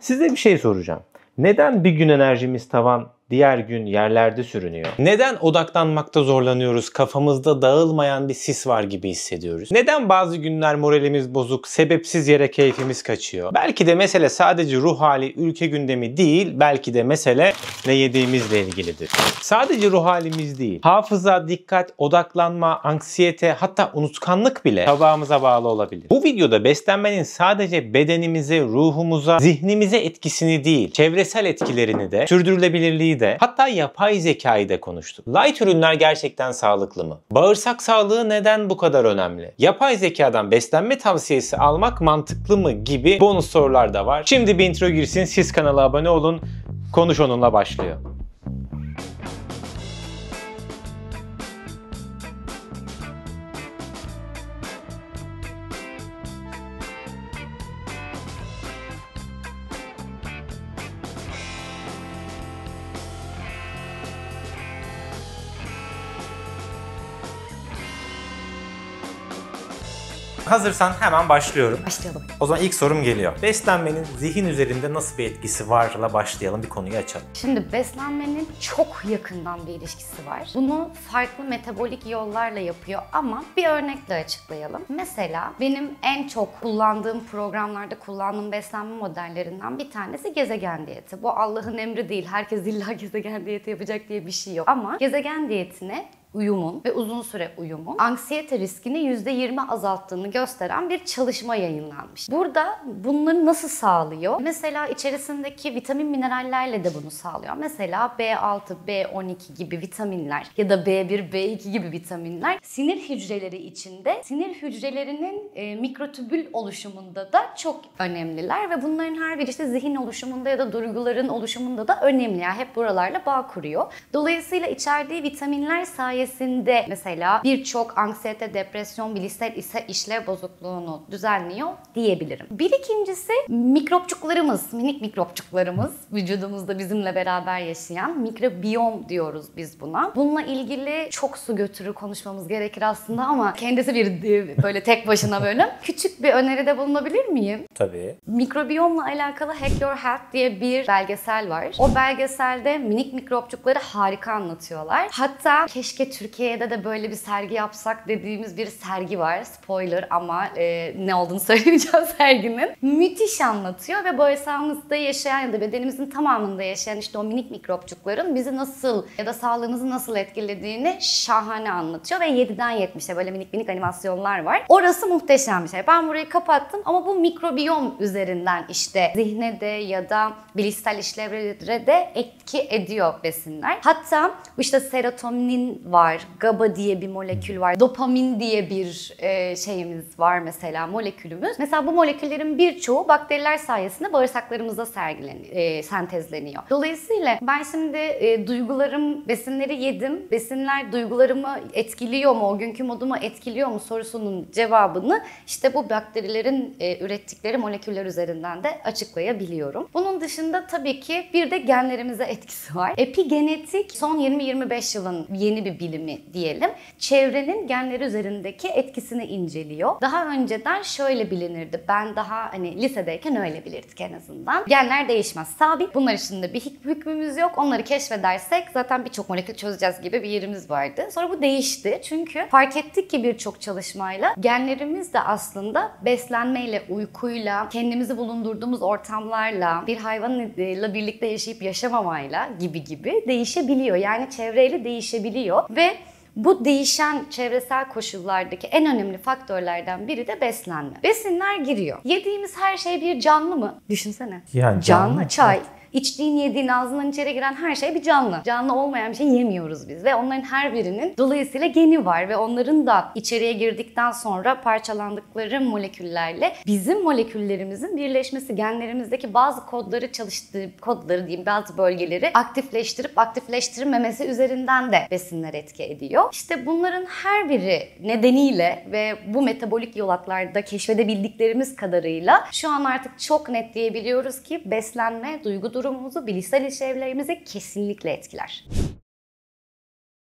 Size bir şey soracağım. Neden bir gün enerjimiz tavan, diğer gün yerlerde sürünüyor? Neden odaklanmakta zorlanıyoruz, kafamızda dağılmayan bir sis var gibi hissediyoruz? Neden bazı günler moralimiz bozuk, sebepsiz yere keyfimiz kaçıyor? Belki de mesele sadece ruh hali, ülke gündemi değil, belki de mesele ne yediğimizle ilgilidir. Sadece ruh halimiz değil, hafıza, dikkat, odaklanma, anksiyete, hatta unutkanlık bile tabağımıza bağlı olabilir. Bu videoda beslenmenin sadece bedenimize, ruhumuza, zihnimize etkisini değil, çevresel etkilerini de, sürdürülebilirliği de, hatta yapay zekayı da konuştuk. Light ürünler gerçekten sağlıklı mı? Bağırsak sağlığı neden bu kadar önemli? Yapay zekadan beslenme tavsiyesi almak mantıklı mı gibi bonus sorular da var. Şimdi bir intro girsin, siz kanala abone olun, Konuş Onunla başlıyor. Hazırsan hemen başlıyorum. Başlayalım. O zaman ilk sorum geliyor. Beslenmenin zihin üzerinde nasıl bir etkisi varla başlayalım, bir konuyu açalım. Şimdi beslenmenin çok yakından bir ilişkisi var. Bunu farklı metabolik yollarla yapıyor ama bir örnekle açıklayalım. Mesela benim en çok kullandığım programlarda kullandığım beslenme modellerinden bir tanesi gezegen diyeti. Bu Allah'ın emri değil. Herkes illa gezegen diyeti yapacak diye bir şey yok. Ama gezegen diyetine uyumun ve uzun süre uyumun anksiyete riskini %20 azalttığını gösteren bir çalışma yayınlanmış. Burada bunları nasıl sağlıyor? Mesela içerisindeki vitamin minerallerle de bunu sağlıyor. Mesela B6, B12 gibi vitaminler ya da B1, B2 gibi vitaminler sinir hücreleri içinde sinir hücrelerinin mikrotübül oluşumunda da çok önemliler ve bunların her biri işte zihin oluşumunda ya da duyguların oluşumunda da önemli. Yani hep buralarla bağ kuruyor. Dolayısıyla içerdiği vitaminler sayesinde mesela birçok anksiyete, depresyon, bilişsel işlev bozukluğunu düzenliyor diyebilirim. Bir ikincisi mikropçuklarımız, minik mikropçuklarımız vücudumuzda bizimle beraber yaşayan mikrobiyom diyoruz biz buna. Bununla ilgili çok su götürür konuşmamız gerekir aslında ama kendisi bir böyle tek başına bölüm. Küçük bir öneride bulunabilir miyim? Tabii. Mikrobiyomla alakalı Hack Your Health diye bir belgesel var. O belgeselde minik mikropçukları harika anlatıyorlar. Hatta keşke Türkiye'de de böyle bir sergi yapsak dediğimiz bir sergi var. Spoiler ama ne olduğunu söyleyeceğim serginin. Müthiş anlatıyor ve bağırsağımızda yaşayan ya da bedenimizin tamamında yaşayan işte o minik mikropçukların bizi nasıl ya da sağlığımızı nasıl etkilediğini şahane anlatıyor ve 7'den 70'e böyle minik minik animasyonlar var. Orası muhteşem bir şey. Ben burayı kapattım ama bu mikrobiyom üzerinden işte zihne de ya da bilişsel işlevlere de etki ediyor besinler. Hatta işte serotonin var, GABA diye bir molekül var, dopamin diye bir şeyimiz var mesela, molekülümüz. Mesela bu moleküllerin birçoğu bakteriler sayesinde bağırsaklarımızda sentezleniyor. Dolayısıyla ben şimdi duygularım, besinleri yedim, besinler duygularımı etkiliyor mu, o günkü modumu etkiliyor mu sorusunun cevabını işte bu bakterilerin ürettikleri moleküller üzerinden de açıklayabiliyorum. Bunun dışında tabii ki bir de genlerimize etkisi var. Epigenetik son 20-25 yılın yeni bir bilimi diyelim. Çevrenin genleri üzerindeki etkisini inceliyor. Daha önceden şöyle bilinirdi. Ben daha lisedeyken öyle bilirdik en azından. Genler değişmez, sabit. Bunlar için de bir hükmümüz yok. Onları keşfedersek zaten birçok molekül çözeceğiz gibi bir yerimiz vardı. Sonra bu değişti. Çünkü fark ettik ki birçok çalışmayla genlerimiz de aslında beslenmeyle, uykuyla, kendimizi bulundurduğumuz ortamlarla, bir hayvanla birlikte yaşayıp yaşamamayla gibi değişebiliyor. Yani çevreyle değişebiliyor ve bu değişen çevresel koşullardaki en önemli faktörlerden biri de beslenme. Besinler giriyor. Yediğimiz her şey bir canlı mı? Düşünsene. Yani canlı. Çay. İçtiğin, yediğin, ağzından içeri giren her şey bir canlı. Canlı olmayan bir şey yemiyoruz biz ve onların her birinin dolayısıyla geni var ve onların da içeriye girdikten sonra parçalandıkları moleküllerle bizim moleküllerimizin birleşmesi, genlerimizdeki bazı kodları diyeyim, bazı bölgeleri aktifleştirip aktifleştirmemesi üzerinden de besinler etki ediyor. İşte bunların her biri nedeniyle ve bu metabolik yolaklarda keşfedebildiklerimiz kadarıyla şu an artık çok net diyebiliyoruz ki beslenme duygu durumumuzu, bilişsel işlevlerimizi kesinlikle etkiler.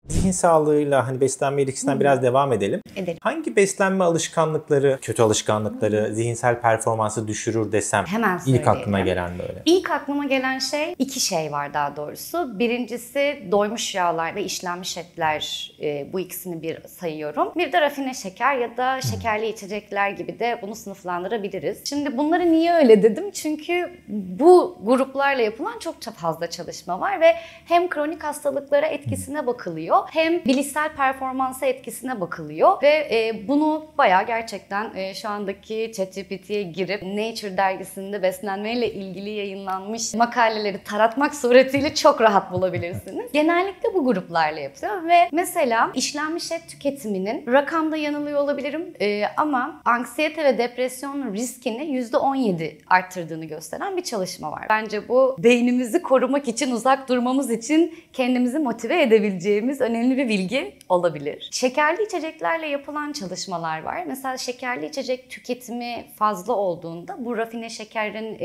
Zihin sağlığıyla hani beslenme ilişkisinden biraz devam edelim. Edelim. Hangi beslenme alışkanlıkları, kötü alışkanlıkları, zihinsel performansı düşürür desem Hemen ilk aklıma söyleyelim. gelen böyle. İlk aklıma gelen iki şey var daha doğrusu. Birincisi doymuş yağlar ve işlenmiş etler, bu ikisini bir sayıyorum. Bir de rafine şeker ya da şekerli içecekler gibi de bunu sınıflandırabiliriz. Şimdi bunları niye öyle dedim? Çünkü bu gruplarla yapılan çok fazla çalışma var ve hem kronik hastalıklara etkisine bakılıyor hem bilişsel performansa etkisine bakılıyor ve bunu bayağı gerçekten şu andaki ChatGPT'ye girip Nature dergisinde beslenmeyle ilgili yayınlanmış makaleleri taratmak suretiyle çok rahat bulabilirsiniz. Genellikle bu gruplarla yapıyor ve mesela işlenmiş et tüketiminin rakamda yanılıyor olabilirim ama anksiyete ve depresyon riskini %17 arttırdığını gösteren bir çalışma var. Bence bu beynimizi korumak için, uzak durmamız için kendimizi motive edebileceğimiz önemli bir bilgi olabilir. Şekerli içeceklerle yapılan çalışmalar var. Mesela şekerli içecek tüketimi fazla olduğunda bu rafine şekerin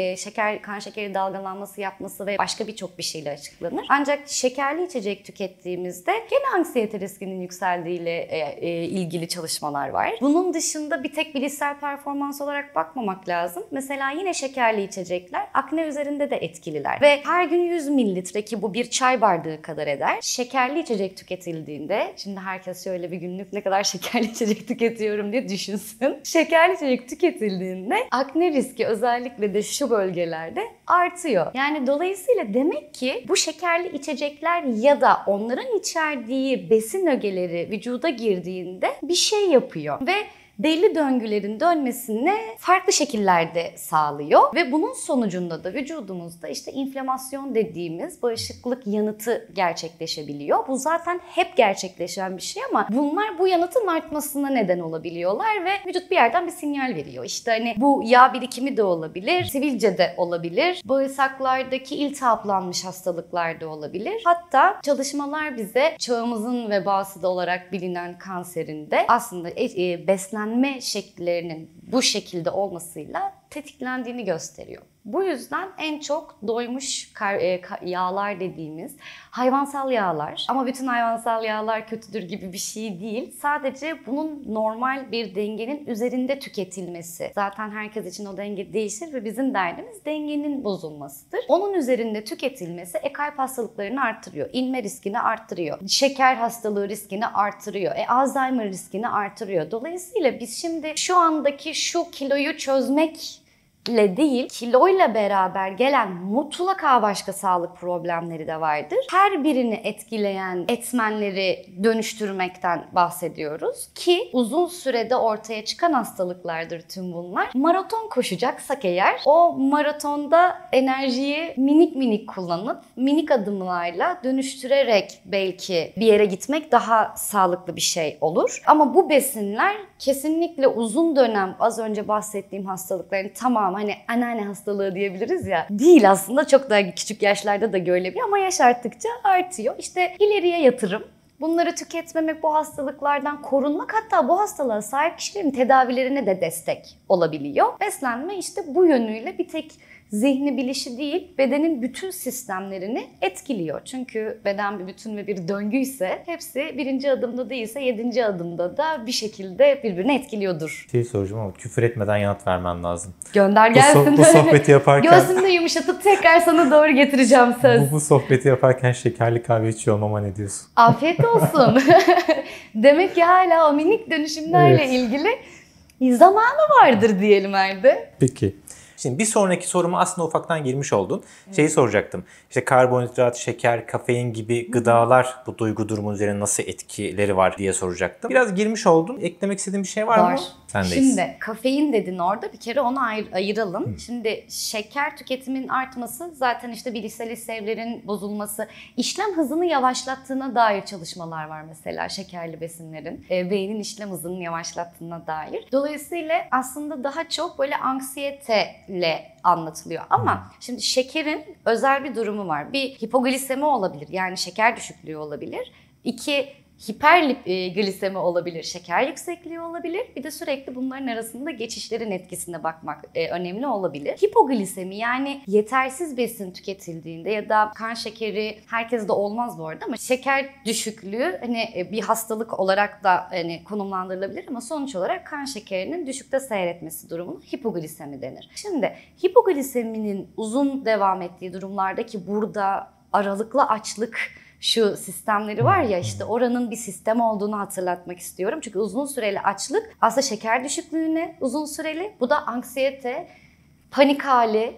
kan şekeri dalgalanması yapması ve başka birçok bir şeyle açıklanır. Ancak şekerli içecek tükettiğimizde gene anksiyete riskinin yükseldiğiyle ilgili çalışmalar var. Bunun dışında bir tek bilişsel performans olarak bakmamak lazım. Mesela yine şekerli içecekler akne üzerinde de etkililer ve her gün 100 mililitre ki bu bir çay bardağı kadar eder. Şekerli içecek tüketildiğinde, şimdi herkes şöyle bir günlük ne kadar şekerli içecek tüketiyorum diye düşünsün. Şekerli içecek tüketildiğinde akne riski özellikle de şu bölgelerde artıyor. Yani dolayısıyla demek ki bu şekerli içecekler ya da onların içerdiği besin ögeleri vücuda girdiğinde bir şey yapıyor ve belli döngülerin dönmesini farklı şekillerde sağlıyor ve bunun sonucunda da vücudumuzda işte inflamasyon dediğimiz bağışıklık yanıtı gerçekleşebiliyor. Bu zaten hep gerçekleşen bir şey ama bunlar bu yanıtın artmasına neden olabiliyorlar ve vücut bir yerden bir sinyal veriyor. İşte hani bu yağ birikimi de olabilir, sivilce de olabilir, bağırsaklardaki iltihaplanmış hastalıklar da olabilir. Hatta çalışmalar bize çağımızın vebası da olarak bilinen kanserinde aslında beslenme şekillerinin bu şekilde olmasıyla tetiklendiğini gösteriyor. Bu yüzden en çok doymuş yağlar dediğimiz hayvansal yağlar, ama bütün hayvansal yağlar kötüdür gibi bir şey değil. Sadece bunun normal bir dengenin üzerinde tüketilmesi. Zaten herkes için o denge değişir ve bizim derdimiz dengenin bozulmasıdır. Onun üzerinde tüketilmesi kalp hastalıklarını arttırıyor, inme riskini arttırıyor, şeker hastalığı riskini arttırıyor, Alzheimer riskini arttırıyor. Dolayısıyla biz şimdi şu andaki şu kiloyu çözmek değil, kiloyla beraber gelen mutlaka başka sağlık problemleri de vardır. Her birini etkileyen etmenleri dönüştürmekten bahsediyoruz ki uzun sürede ortaya çıkan hastalıklardır tüm bunlar. Maraton koşacaksak eğer, o maratonda enerjiyi minik minik kullanıp minik adımlarla dönüştürerek belki bir yere gitmek daha sağlıklı bir şey olur. Ama bu besinler kesinlikle uzun dönem az önce bahsettiğim hastalıkların tamamı, hani anneanne hastalığı diyebiliriz ya, değil aslında, çok daha küçük yaşlarda da görülebiliyor ama yaş arttıkça artıyor. İşte ileriye yatırım, bunları tüketmemek, bu hastalıklardan korunmak, hatta bu hastalığa sahip kişilerin tedavilerine de destek olabiliyor. Beslenme işte bu yönüyle bir tek zihni bilişi değil, bedenin bütün sistemlerini etkiliyor. Çünkü beden bir bütün ve bir döngüyse hepsi birinci adımda değilse 7. adımda da bir şekilde birbirini etkiliyordur. Soracağım ama küfür etmeden yanıt vermen lazım. Gönder gelsin. Bu sohbeti yaparken... Göğsümde yumuşatıp tekrar sana doğru getireceğim söz. Bu sohbeti yaparken şekerli kahve içiyor olmama ne diyorsun? Afiyet olsun. Demek ki hala o minik dönüşümlerle ilgili zamanı vardır diyelim Erde. Peki. Şimdi bir sonraki soruma aslında ufaktan girmiş oldun. Şeyi soracaktım. İşte karbonhidrat, şeker, kafein gibi gıdalar bu duygu durumu üzerine nasıl etkileri var diye soracaktım. Biraz girmiş oldun. Eklemek istediğin bir şey var mı? Sendeyiz. Şimdi kafein dedin orada, bir kere onu ayıralım. Şimdi şeker tüketiminin artması zaten işte bilişsel işlevlerin bozulması, işlem hızını yavaşlattığına dair çalışmalar var mesela şekerli besinlerin. Beynin işlem hızını yavaşlattığına dair. Dolayısıyla aslında daha çok böyle anksiyeteyle anlatılıyor. Ama şimdi şekerin özel bir durumu var. Bir hipoglisemi olabilir, yani şeker düşüklüğü olabilir. 2, Hiperglisemi olabilir, şeker yüksekliği olabilir. Bir de sürekli bunların arasında geçişlerin etkisine bakmak önemli olabilir. Hipoglisemi yani yetersiz besin tüketildiğinde ya da kan şekeri herkeste olmaz bu arada ama şeker düşüklüğü hani bir hastalık olarak da hani konumlandırılabilir ama sonuç olarak kan şekerinin düşükte seyretmesi durumuna hipoglisemi denir. Şimdi hipogliseminin uzun devam ettiği durumlardaki burada aralıklı açlık şu sistemleri var ya işte oranın bir sistem olduğunu hatırlatmak istiyorum. Çünkü uzun süreli açlık aslında şeker düşüklüğüne uzun süreli. Bu da anksiyete, panik hali,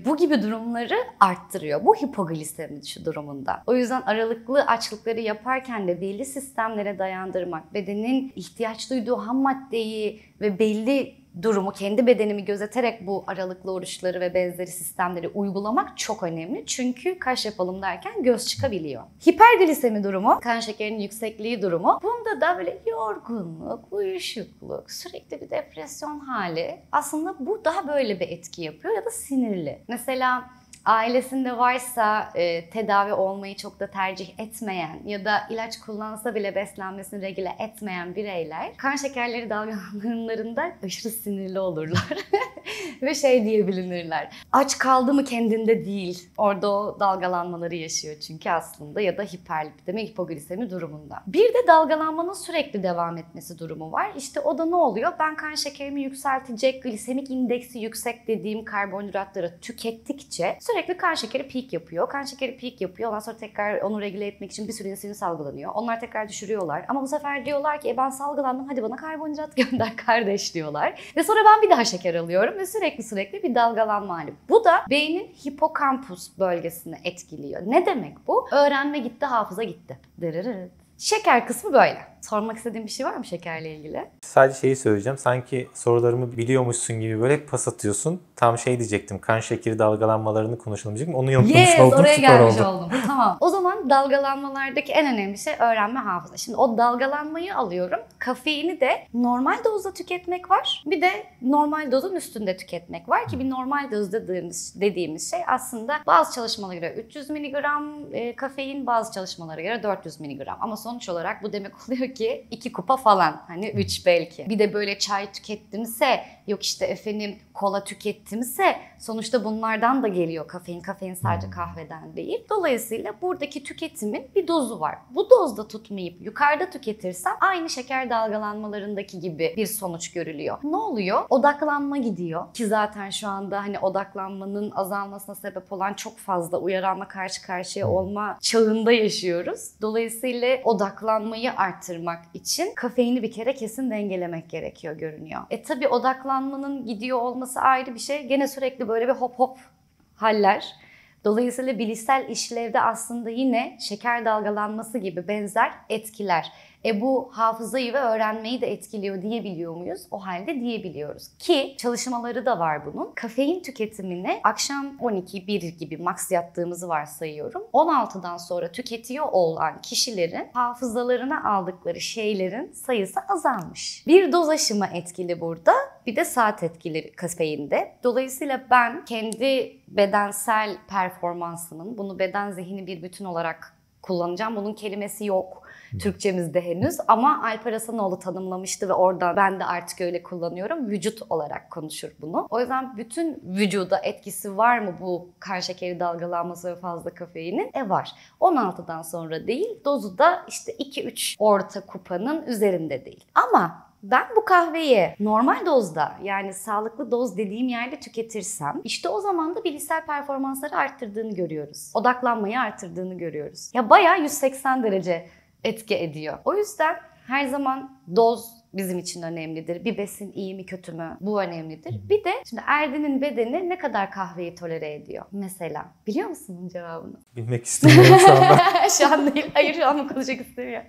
bu gibi durumları arttırıyor. Bu hipoglisemi durumunda. O yüzden aralıklı açlıkları yaparken de belli sistemlere dayandırmak, bedenin ihtiyaç duyduğu ham maddeyi ve belli durumu kendi bedenimi gözeterek bu aralıklı oruçları ve benzeri sistemleri uygulamak çok önemli. Çünkü kaş yapalım derken göz çıkabiliyor. Hiperglisemi durumu, kan şekerinin yüksekliği durumu. Bunda da böyle yorgunluk, uyuşukluk, sürekli bir depresyon hali. Aslında bu daha böyle bir etki yapıyor ya da sinirli. Mesela ailesinde varsa tedavi olmayı çok da tercih etmeyen ya da ilaç kullansa bile beslenmesini regüle etmeyen bireyler kan şekerleri dalgalanmalarında aşırı sinirli olurlar. Ve diye bilinirler. Aç kaldı mı kendinde değil. Orada o dalgalanmaları yaşıyor çünkü aslında ya da hiperlipidemi, hipoglisemi durumunda. Bir de dalgalanmanın sürekli devam etmesi durumu var. İşte o da ne oluyor? Ben kan şekerimi yükseltecek, glisemik indeksi yüksek dediğim karbonhidratları tükettikçe sürekli kan şekeri peak yapıyor. Kan şekeri peak yapıyor. Ondan sonra tekrar onu regüle etmek için bir sürü insülin salgılanıyor. Onlar tekrar düşürüyorlar. Ama bu sefer diyorlar ki ben salgılandım hadi bana karbonhidrat gönder kardeş diyorlar. Ve sonra ben bir daha şeker alıyorum ve sürekli bir dalgalanma hali. Bu da beynin hipokampus bölgesini etkiliyor. Ne demek bu? Öğrenme gitti, hafıza gitti. Dırırırıt. Şeker kısmı böyle. Sormak istediğin bir şey var mı şekerle ilgili? Sadece şeyi söyleyeceğim. Sanki sorularımı biliyormuşsun gibi böyle pas atıyorsun. Tam diyecektim. Kan şekeri dalgalanmalarını konuşalım diyecektim. Onu yapmış oldum. Oraya Süper gelmiş oldu. oldum. Tamam. O zaman dalgalanmalardaki en önemli şey öğrenme hafıza. Şimdi o dalgalanmayı alıyorum. Kafeini de normal dozda tüketmek var. Bir de normal dozun üstünde tüketmek var ki bir normal doz dediğimiz şey aslında bazı çalışmalara göre 300 mg kafein, bazı çalışmalara göre 400 mg. Ama sonuç olarak bu demek oluyor ki 2 kupa falan. Hani 3 belki. Bir de böyle çay tükettimse, yok işte efendim kola tükettimse sonuçta bunlardan da geliyor kafein. Kafein sadece kahveden değil. Dolayısıyla buradaki tüketimin bir dozu var. Bu dozda tutmayıp yukarıda tüketirsem aynı şeker dalgalanmalarındaki gibi bir sonuç görülüyor. Ne oluyor? Odaklanma gidiyor. Ki zaten şu anda hani odaklanmanın azalmasına sebep olan çok fazla uyaranla karşı karşıya olma çağında yaşıyoruz. Dolayısıyla odaklanmayı arttırmak için kafeini bir kere kesin dengelemek gerekiyor görünüyor. Tabii odaklanmanın gidiyor olması ayrı bir şey. Gene sürekli böyle bir hop hop haller. Dolayısıyla bilişsel işlevde aslında yine şeker dalgalanması gibi benzer etkiler. Bu hafızayı ve öğrenmeyi de etkiliyor diyebiliyor muyuz? O halde diyebiliyoruz. Ki çalışmaları da var bunun. Kafein tüketimini akşam 12-1 gibi max yattığımızı varsayıyorum. 16'dan sonra tüketiyor olan kişilerin hafızalarına aldıkları şeylerin sayısı azalmış. Bir doz aşımı etkili burada. Bir de saat etkili kafeinde. Dolayısıyla ben kendi bedensel performansımın, bunu beden zihni bir bütün olarak kullanacağım. Bunun kelimesi yok Türkçemizde henüz ama Alper Hasanoğlu tanımlamıştı ve orada ben de artık öyle kullanıyorum. Vücut olarak konuşur bunu. O yüzden bütün vücuda etkisi var mı bu kan şekeri dalgalanması ve fazla kafeinin? Var. 16'dan sonra değil, dozu da işte 2-3 orta kupanın üzerinde değil. Ama ben bu kahveyi normal dozda yani sağlıklı doz dediğim yerde tüketirsem işte o zaman da bilişsel performansları arttırdığını görüyoruz. Odaklanmayı arttırdığını görüyoruz. Ya bayağı 180 derece etki ediyor. O yüzden her zaman doz bizim için önemlidir. Bir besin iyi mi kötü mü? Bu önemlidir. Bir de şimdi Erdin'in bedeni ne kadar kahveyi tolere ediyor? Mesela. Biliyor musun bunun cevabını? Bilmek istemiyorum şu anda. Şu an değil. Hayır şu an konuşmak istemiyorum.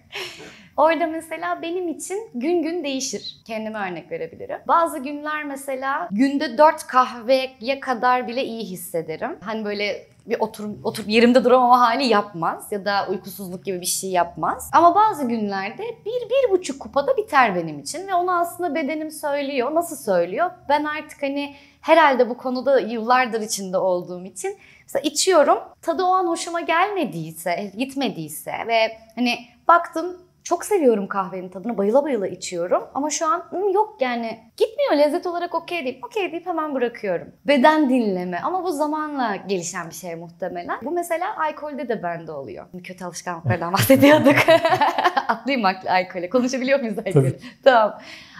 Orada mesela benim için gün gün değişir. Kendime örnek verebilirim. Bazı günler mesela günde 4 kahveye kadar bile iyi hissederim. Hani böyle bir oturup yerimde duramama hali yapmaz ya da uykusuzluk gibi bir şey yapmaz. Ama bazı günlerde 1-1,5 kupada biter benim için ve onu aslında bedenim söylüyor. Nasıl söylüyor? Ben artık hani herhalde bu konuda yıllardır içinde olduğum için mesela içiyorum. Tadı o an hoşuma gelmediyse, gitmediyse ve hani baktım çok seviyorum kahvenin tadını, bayıla bayıla içiyorum ama şu an yok yani gitmiyor, lezzet olarak okey deyip hemen bırakıyorum. Beden dinleme ama bu zamanla gelişen bir şey muhtemelen. Bu mesela alkolde de bende oluyor. Kötü alışkanlıklardan bahsediyorduk. Atlayayım alkole. Konuşabiliyor muyuz alkole? Tamam.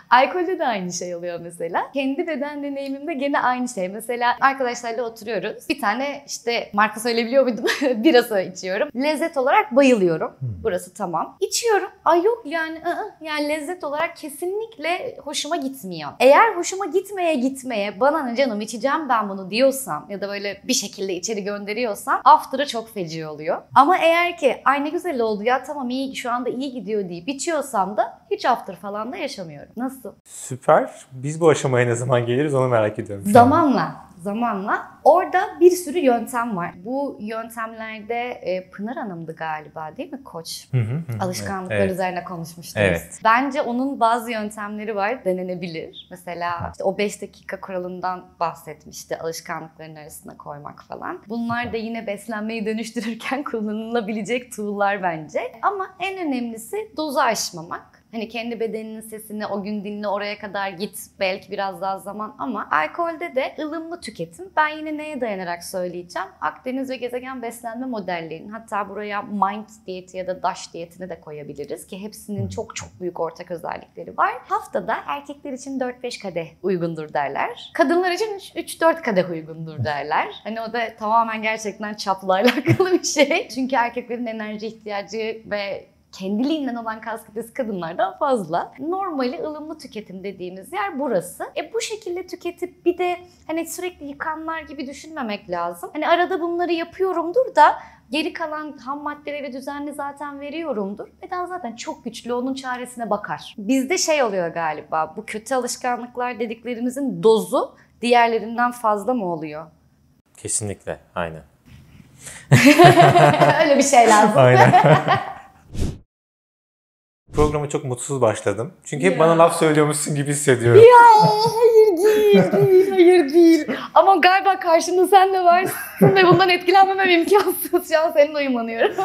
Alkolde de aynı şey oluyor mesela. Kendi beden deneyimimde gene aynı şey. Mesela arkadaşlarla oturuyoruz. Bir tane işte marka söyleyebiliyor muydum? Birası içiyorum. Lezzet olarak bayılıyorum. Burası tamam. İçiyorum. Ay yok yani yani lezzet olarak kesinlikle hoşuma gitmiyor. Eğer hoşuma gitmeye bana ne canım içeceğim ben bunu diyorsam ya da böyle bir şekilde içeri gönderiyorsam after'ı çok feci oluyor. Ama eğer ki ay ne güzel oldu ya tamam iyi şu anda iyi gidiyor deyip içiyorsam da hiç after falan da yaşamıyorum. Nasıl? Süper. Biz bu aşamaya ne zaman geliriz onu merak ediyorum. Zamanla. Orada bir sürü yöntem var. Bu yöntemlerde Pınar Hanım'dı galiba değil mi koç? Alışkanlıklar üzerine konuşmuştunuz. Evet. Bence onun bazı yöntemleri var, denenebilir. Mesela işte o 5 dakika kuralından bahsetmişti, alışkanlıkların arasına koymak falan. Bunlar da yine beslenmeyi dönüştürürken kullanılabilecek tool'lar bence. Ama en önemlisi dozu aşmamak. Hani kendi bedeninin sesini o gün dinle, oraya kadar git, belki biraz daha zaman ama alkolde de ılımlı tüketim. Ben yine neye dayanarak söyleyeceğim? Akdeniz ve gezegen beslenme modellerinin, hatta buraya Mind diyeti ya da DASH diyetini de koyabiliriz ki hepsinin çok çok büyük ortak özellikleri var. Haftada erkekler için 4-5 kadeh uygundur derler. Kadınlar için 3-4 kadeh uygundur derler. Hani o da tamamen gerçekten çapla alakalı bir şey. Çünkü erkeklerin enerji ihtiyacı ve kendiliğinden olan kas kütlesi kadınlardan fazla. Normali ılımlı tüketim dediğimiz yer burası. Bu şekilde tüketip bir de hani sürekli yıkanlar gibi düşünmemek lazım. Hani arada bunları yapıyorumdur da geri kalan ham maddeleri düzenli zaten veriyorumdur. Beden zaten çok güçlü, onun çaresine bakar. Bizde şey oluyor galiba, bu kötü alışkanlıklar dediklerimizin dozu diğerlerinden fazla mı oluyor? Kesinlikle, aynen. Öyle bir şey lazım. Aynen. Programa çok mutsuz başladım. Çünkü hep bana laf söylüyormuşsun gibi hissediyorum. Ya hayır değil. Ama galiba karşımda sen de varsın ve bundan etkilenmemem imkansız. Şu an seninle uyumlanıyorum.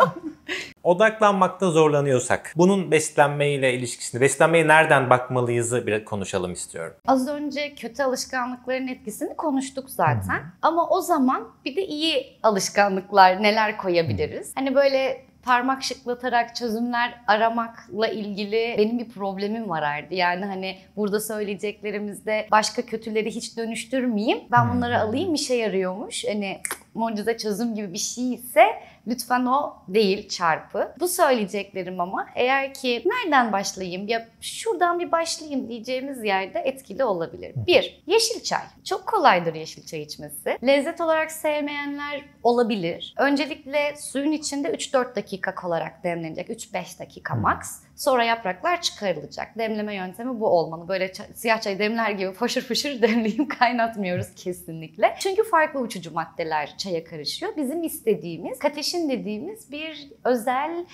Odaklanmakta zorlanıyorsak, bunun beslenmeyle ilişkisini, beslenmeye nereden bakmalıyızı bir konuşalım istiyorum. Az önce kötü alışkanlıkların etkisini konuştuk zaten. Ama o zaman bir de iyi alışkanlıklar neler koyabiliriz? Hani böyle parmak şıklatarak çözümler aramakla ilgili benim bir problemim vardı. Yani hani burada söyleyeceklerimizde başka kötüleri hiç dönüştürmeyeyim. Ben bunları alayım, işe yarıyormuş. Hani mucize çözüm gibi bir şey ise lütfen o değil çarpı. Bu söyleyeceklerim ama eğer ki nereden başlayayım ya şuradan bir başlayayım diyeceğimiz yerde etkili olabilir. 1. Yeşil çay. Çok kolaydır yeşil çay içmesi. Lezzet olarak sevmeyenler olabilir. Öncelikle suyun içinde 3-4 dakika kalarak demlenecek. 3-5 dakika max. Sonra yapraklar çıkarılacak. Demleme yöntemi bu olmalı. Böyle siyah çay demler gibi foşur foşur demleyip kaynatmıyoruz kesinlikle. Çünkü farklı uçucu maddeler çaya karışıyor. Bizim istediğimiz kateşin dediğimiz bir özel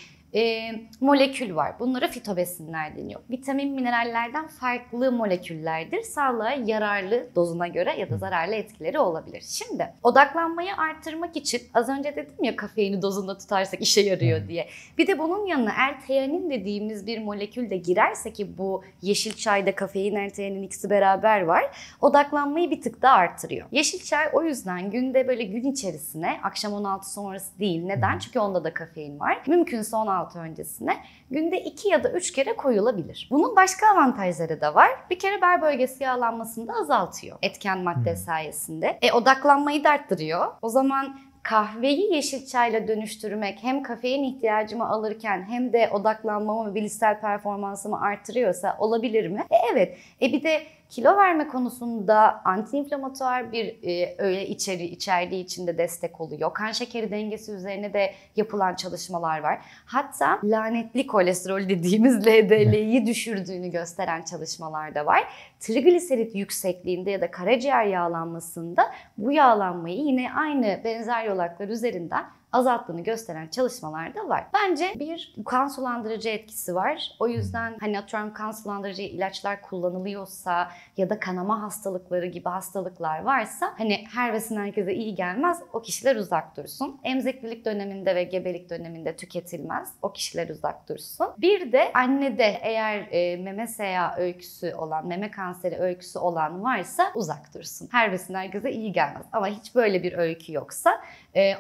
molekül var. Bunlara fitobesinler deniyor. Vitamin, minerallerden farklı moleküllerdir. Sağlığa yararlı dozuna göre ya da zararlı etkileri olabilir. Şimdi odaklanmayı arttırmak için az önce dedim ya kafeini dozunda tutarsak işe yarıyor diye. Bir de bunun yanına L-teanin dediğimiz bir molekül de girerse ki bu yeşil çayda kafein, L-teanin ikisi beraber var. Odaklanmayı bir tık daha arttırıyor. Yeşil çay o yüzden günde böyle gün içerisine akşam 16 sonrası değil. Neden? Çünkü onda da kafein var. Mümkünse 16 öncesine günde 2 ya da 3 kere koyulabilir. Bunun başka avantajları da var. Bir kere bel bölgesi yağlanmasını da azaltıyor etken madde sayesinde. Odaklanmayı da arttırıyor. O zaman kahveyi yeşil çayla dönüştürmek hem kafein ihtiyacımı alırken hem de odaklanmamı ve bilişsel performansımı artırıyorsa olabilir mi? Evet. Bir de kilo verme konusunda antiinflamatuar bir öğe içerdiği için de destek oluyor. Kan şekeri dengesi üzerine de yapılan çalışmalar var. Hatta lanetli kolesterol dediğimiz LDL'yi düşürdüğünü gösteren çalışmalar da var. Trigliserit yüksekliğinde ya da karaciğer yağlanmasında bu yağlanmayı yine aynı benzer yolaklar üzerinden azalttığını gösteren çalışmalar da var. Bence bir kan sulandırıcı etkisi var. O yüzden hani atıyorum kan sulandırıcı ilaçlar kullanılıyorsa ya da kanama hastalıkları gibi hastalıklar varsa hani her besin herkese iyi gelmez. O kişiler uzak dursun. Emziklilik döneminde ve gebelik döneminde tüketilmez. O kişiler uzak dursun. Bir de annede eğer meme SEA öyküsü olan, meme kanseri öyküsü olan varsa uzak dursun. Her besin herkese iyi gelmez. Ama hiç böyle bir öykü yoksa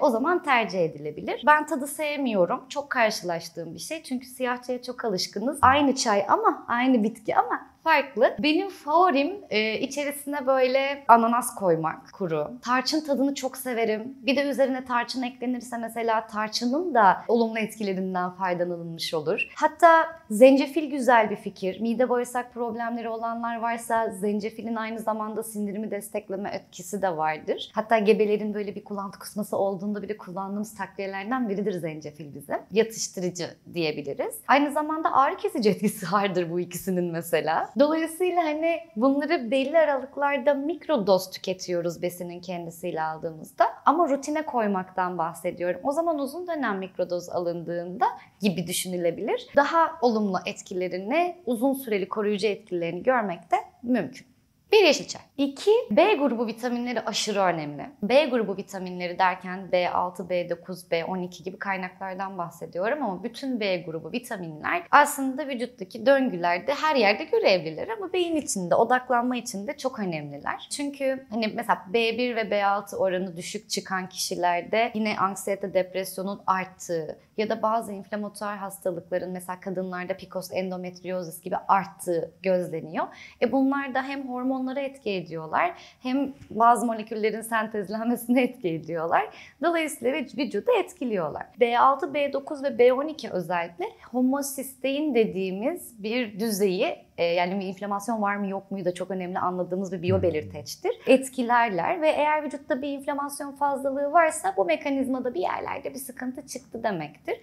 o zaman tercih edilebilir. Ben tadı sevmiyorum. Çok karşılaştığım bir şey. Çünkü siyah çaya çok alışkınız. Aynı çay ama aynı bitki ama farklı. Benim favorim içerisine böyle ananas koymak, kuru. Tarçın tadını çok severim. Bir de üzerine tarçın eklenirse mesela tarçının da olumlu etkilerinden faydalanılmış olur. Hatta zencefil güzel bir fikir. Mide bağırsak problemleri olanlar varsa zencefilin aynı zamanda sindirimi destekleme etkisi de vardır. Hatta gebelerin böyle bir kulantı kusması olduğunda bile kullandığımız takviyelerden biridir zencefil bizim. Yatıştırıcı diyebiliriz. Aynı zamanda ağrı kesici etkisi vardır bu ikisinin mesela. Dolayısıyla hani bunları belli aralıklarda mikrodoz tüketiyoruz besinin kendisiyle aldığımızda. Ama rutine koymaktan bahsediyorum. O zaman uzun dönem mikrodoz alındığında gibi düşünülebilir. Daha olumlu etkilerini, uzun süreli koruyucu etkilerini görmek de mümkün. Bir yeşil çay. 2. B grubu vitaminleri aşırı önemli. B grubu vitaminleri derken B6, B9, B12 gibi kaynaklardan bahsediyorum ama bütün B grubu vitaminler aslında vücuttaki döngülerde her yerde görevliler ama beyin içinde, odaklanma içinde çok önemliler. Çünkü hani mesela B1 ve B6 oranı düşük çıkan kişilerde yine anksiyete, depresyonun arttığı ya da bazı inflamatuar hastalıkların mesela kadınlarda PCOS, endometriozis gibi arttığı gözleniyor. Bunlar da hem hormonlara etki ediyorlar hem bazı moleküllerin sentezlenmesine etki ediyorlar. Dolayısıyla vücudu etkiliyorlar. B6, B9 ve B12 özellikle homosistein dediğimiz bir düzeyi yani bir inflamasyon var mı yok muyu da çok önemli anladığımız bir biyobelirteçtir. Etkilerler ve eğer vücutta bir inflamasyon fazlalığı varsa bu mekanizmada bir yerlerde bir sıkıntı çıktı demektir.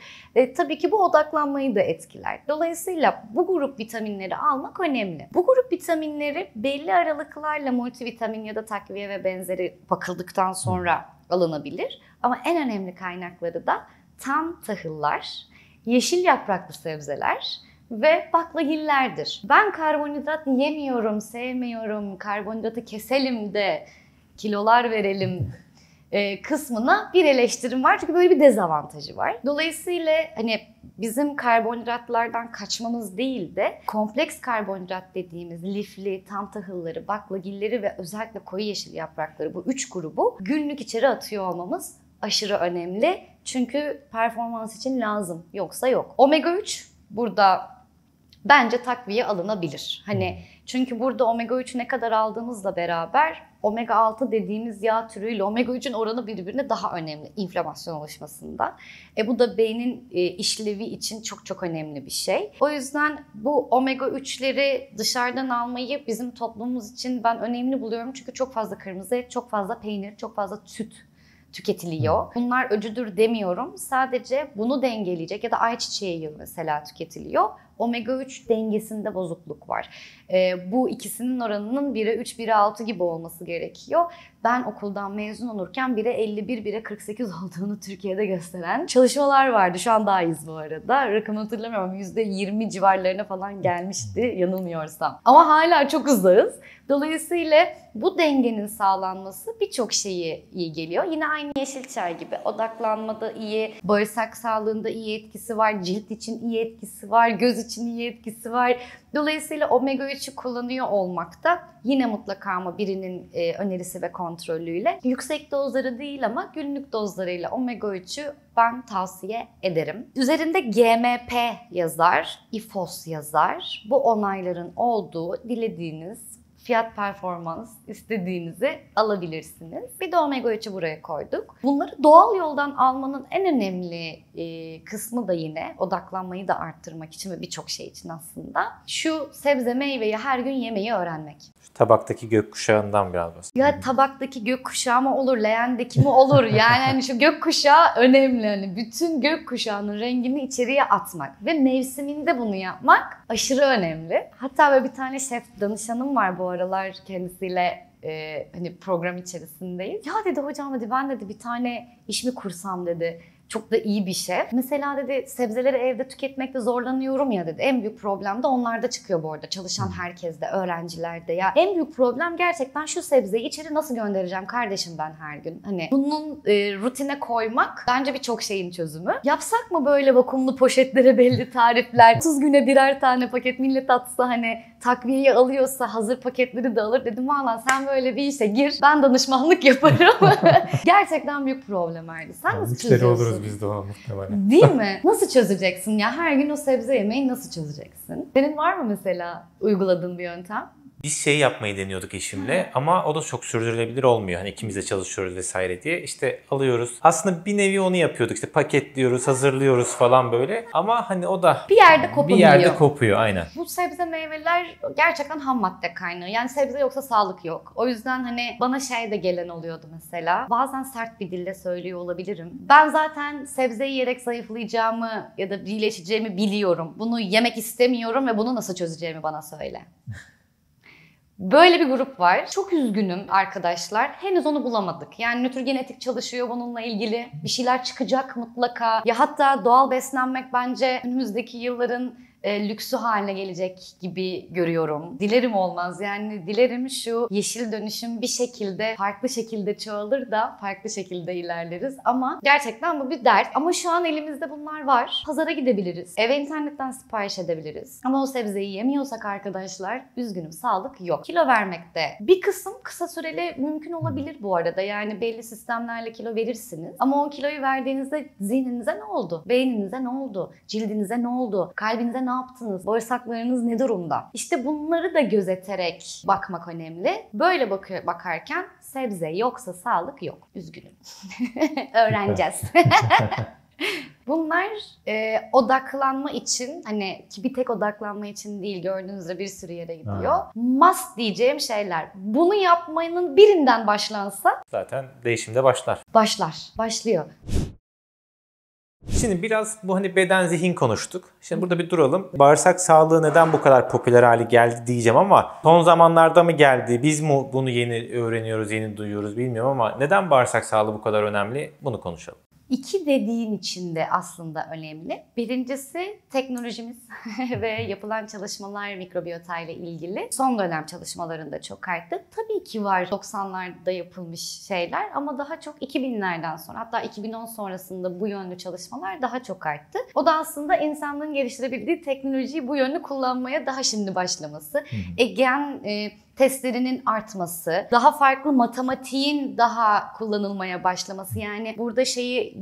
Tabii ki bu odaklanmayı da etkiler. Dolayısıyla bu grup vitaminleri almak önemli. Bu grup vitaminleri belli aralıklarla multivitamin ya da takviye ve benzeri bakıldıktan sonra alınabilir. Ama en önemli kaynakları da tam tahıllar, yeşil yapraklı sebzeler ve baklagillerdir. Ben karbonhidrat yemiyorum, sevmiyorum, karbonhidratı keselim de kilolar verelim kısmına bir eleştirim var. Çünkü böyle bir dezavantajı var. Dolayısıyla hani bizim karbonhidratlardan kaçmamız değil de kompleks karbonhidrat dediğimiz lifli, tam tahılları, baklagilleri ve özellikle koyu yeşil yaprakları bu 3 grubu günlük içeri atıyor olmamız aşırı önemli. Çünkü performans için lazım. Yoksa yok. Omega 3 burada bence takviye alınabilir. Hani çünkü burada omega 3 ne kadar aldığımızla beraber omega 6 dediğimiz yağ türüyle omega 3'ün oranı birbirine daha önemli inflamasyon oluşmasında. Bu da beynin işlevi için çok çok önemli bir şey. O yüzden bu omega 3'leri dışarıdan almayı bizim toplumumuz için ben önemli buluyorum. Çünkü çok fazla kırmızı et, çok fazla peynir, çok fazla süt tüketiliyor. Bunlar öcüdür demiyorum. Sadece bunu dengeleyecek ya da ayçiçeği yağı mesela tüketiliyor. Omega 3 dengesinde bozukluk var. Bu ikisinin oranının 1'e 3, 1'e 6 gibi olması gerekiyor. Ben okuldan mezun olurken 1'e 51, 1'e 48 olduğunu Türkiye'de gösteren çalışmalar vardı. Şu an daha iyiyiz bu arada. Rakamı hatırlamıyorum. %20 civarlarına falan gelmişti yanılmıyorsam. Ama hala çok uzağız. Dolayısıyla bu dengenin sağlanması birçok şeyi iyi geliyor. Yine aynı yeşil çay gibi odaklanmada iyi, bağırsak sağlığında iyi etkisi var, cilt için iyi etkisi var, göz için iyi etkisi var. Dolayısıyla omega 3'ü kullanıyor olmak da yine mutlaka ama birinin önerisi ve kontrolüyle yüksek dozları değil ama günlük dozlarıyla omega 3'ü ben tavsiye ederim. Üzerinde GMP yazar, IFOS yazar. Bu onayların olduğu dilediğiniz fiyat performans istediğinizi alabilirsiniz. Bir de omega 3'ü buraya koyduk. Bunları doğal yoldan almanın en önemli kısmı da yine odaklanmayı da arttırmak için ve birçok şey için aslında şu sebze meyveyi her gün yemeyi öğrenmek. Şu tabaktaki gökkuşağından biraz bahsedelim. Ya tabaktaki gökkuşağı mı olur, leğendeki mi olur? Yani hani şu gökkuşağı önemli. Hani bütün gökkuşağının rengini içeriye atmak ve mevsiminde bunu yapmak aşırı önemli. Hatta böyle bir tane şef danışanım var bu aralar kendisiyle hani program içerisindeyiz. Ya dedi hocam dedi ben dedi bir tane iş mi kursam dedi. çok da iyi bir şef. Mesela dedi sebzeleri evde tüketmekte zorlanıyorum ya dedi. En büyük problem de onlarda çıkıyor bu arada. Çalışan herkeste, öğrencilerde. Ya en büyük problem gerçekten şu sebzeyi içeri nasıl göndereceğim kardeşim ben her gün. Hani bunun rutine koymak bence birçok şeyin çözümü. Yapsak mı böyle vakumlu poşetlere belli tarifler? 30 güne birer tane paket millet atsa hani takviyeyi alıyorsa hazır paketleri de alır. Dedim valla sen böyle bir işe gir. Ben danışmanlık yaparım. Gerçekten büyük problemlerdi. Sen nasıl çözüyorsun? oluruz biz de ona muhtemelen. Değil mi? Nasıl çözeceksin ya? Her gün o sebze yemeği nasıl çözeceksin? Senin var mı mesela uyguladığın bir yöntem? Biz şey yapmayı deniyorduk eşimle ama o da çok sürdürülebilir olmuyor. Hani ikimiz de çalışıyoruz vesaire diye. İşte alıyoruz. Aslında bir nevi onu yapıyorduk. İşte paketliyoruz, hazırlıyoruz falan böyle. Ama hani o da bir yerde kopabiliyor. Bir yerde kopuyor aynen. Bu sebze meyveler gerçekten ham madde kaynağı. Yani sebze yoksa sağlık yok. O yüzden hani bana şey de gelen oluyordu mesela. Bazen sert bir dille söylüyor olabilirim. Ben zaten sebzeyi yiyerek zayıflayacağımı ya da iyileşeceğimi biliyorum. Bunu yemek istemiyorum ve bunu nasıl çözeceğimi bana söyle. Böyle bir grup var. Çok üzgünüm arkadaşlar. Henüz onu bulamadık. Yani nötrogenetik çalışıyor bununla ilgili. Bir şeyler çıkacak mutlaka. Ya hatta doğal beslenmek bence önümüzdeki yılların lüksü haline gelecek gibi görüyorum. Dilerim olmaz. Yani dilerim şu yeşil dönüşüm bir şekilde, farklı şekilde çoğalır da farklı şekilde ilerleriz. Ama gerçekten bu bir dert. Ama şu an elimizde bunlar var. Pazara gidebiliriz. Eve internetten sipariş edebiliriz. Ama o sebzeyi yemiyorsak arkadaşlar, üzgünüm sağlık yok. Kilo vermekte bir kısım kısa süreli mümkün olabilir bu arada. Yani belli sistemlerle kilo verirsiniz. Ama o kiloyu verdiğinizde zihninize ne oldu? Beyninize ne oldu? Cildinize ne oldu? Kalbinize ne yaptınız? Bağırsaklarınız ne durumda? İşte bunları da gözeterek bakmak önemli. Böyle bakarken sebze yoksa sağlık yok. Üzgünüm. Öğreneceğiz. Bunlar odaklanma için, hani ki bir tek odaklanma için değil, gördüğünüz gibi bir sürü yere gidiyor. Must diyeceğim şeyler. Bunu yapmanın birinden başlansa zaten değişimde başlar. Başlıyor. Şimdi biraz bu hani beden zihin konuştuk. Şimdi burada bir duralım. Bağırsak sağlığı neden bu kadar popüler hale geldi diyeceğim ama son zamanlarda mı geldi? Biz mi bunu yeni öğreniyoruz, yeni duyuyoruz bilmiyorum ama neden bağırsak sağlığı bu kadar önemli? Bunu konuşalım. İki dediğin için de aslında önemli. Birincisi teknolojimiz ve yapılan çalışmalar mikrobiyota ile ilgili. Son dönem çalışmalarında çok arttı. Tabii ki var 90'larda yapılmış şeyler ama daha çok 2000'lerden sonra, hatta 2010 sonrasında bu yönlü çalışmalar daha çok arttı. O da aslında insanlığın geliştirebildiği teknolojiyi bu yönlü kullanmaya daha şimdi başlaması. Gen testlerinin artması, daha farklı matematiğin daha kullanılmaya başlaması. Yani burada şeyi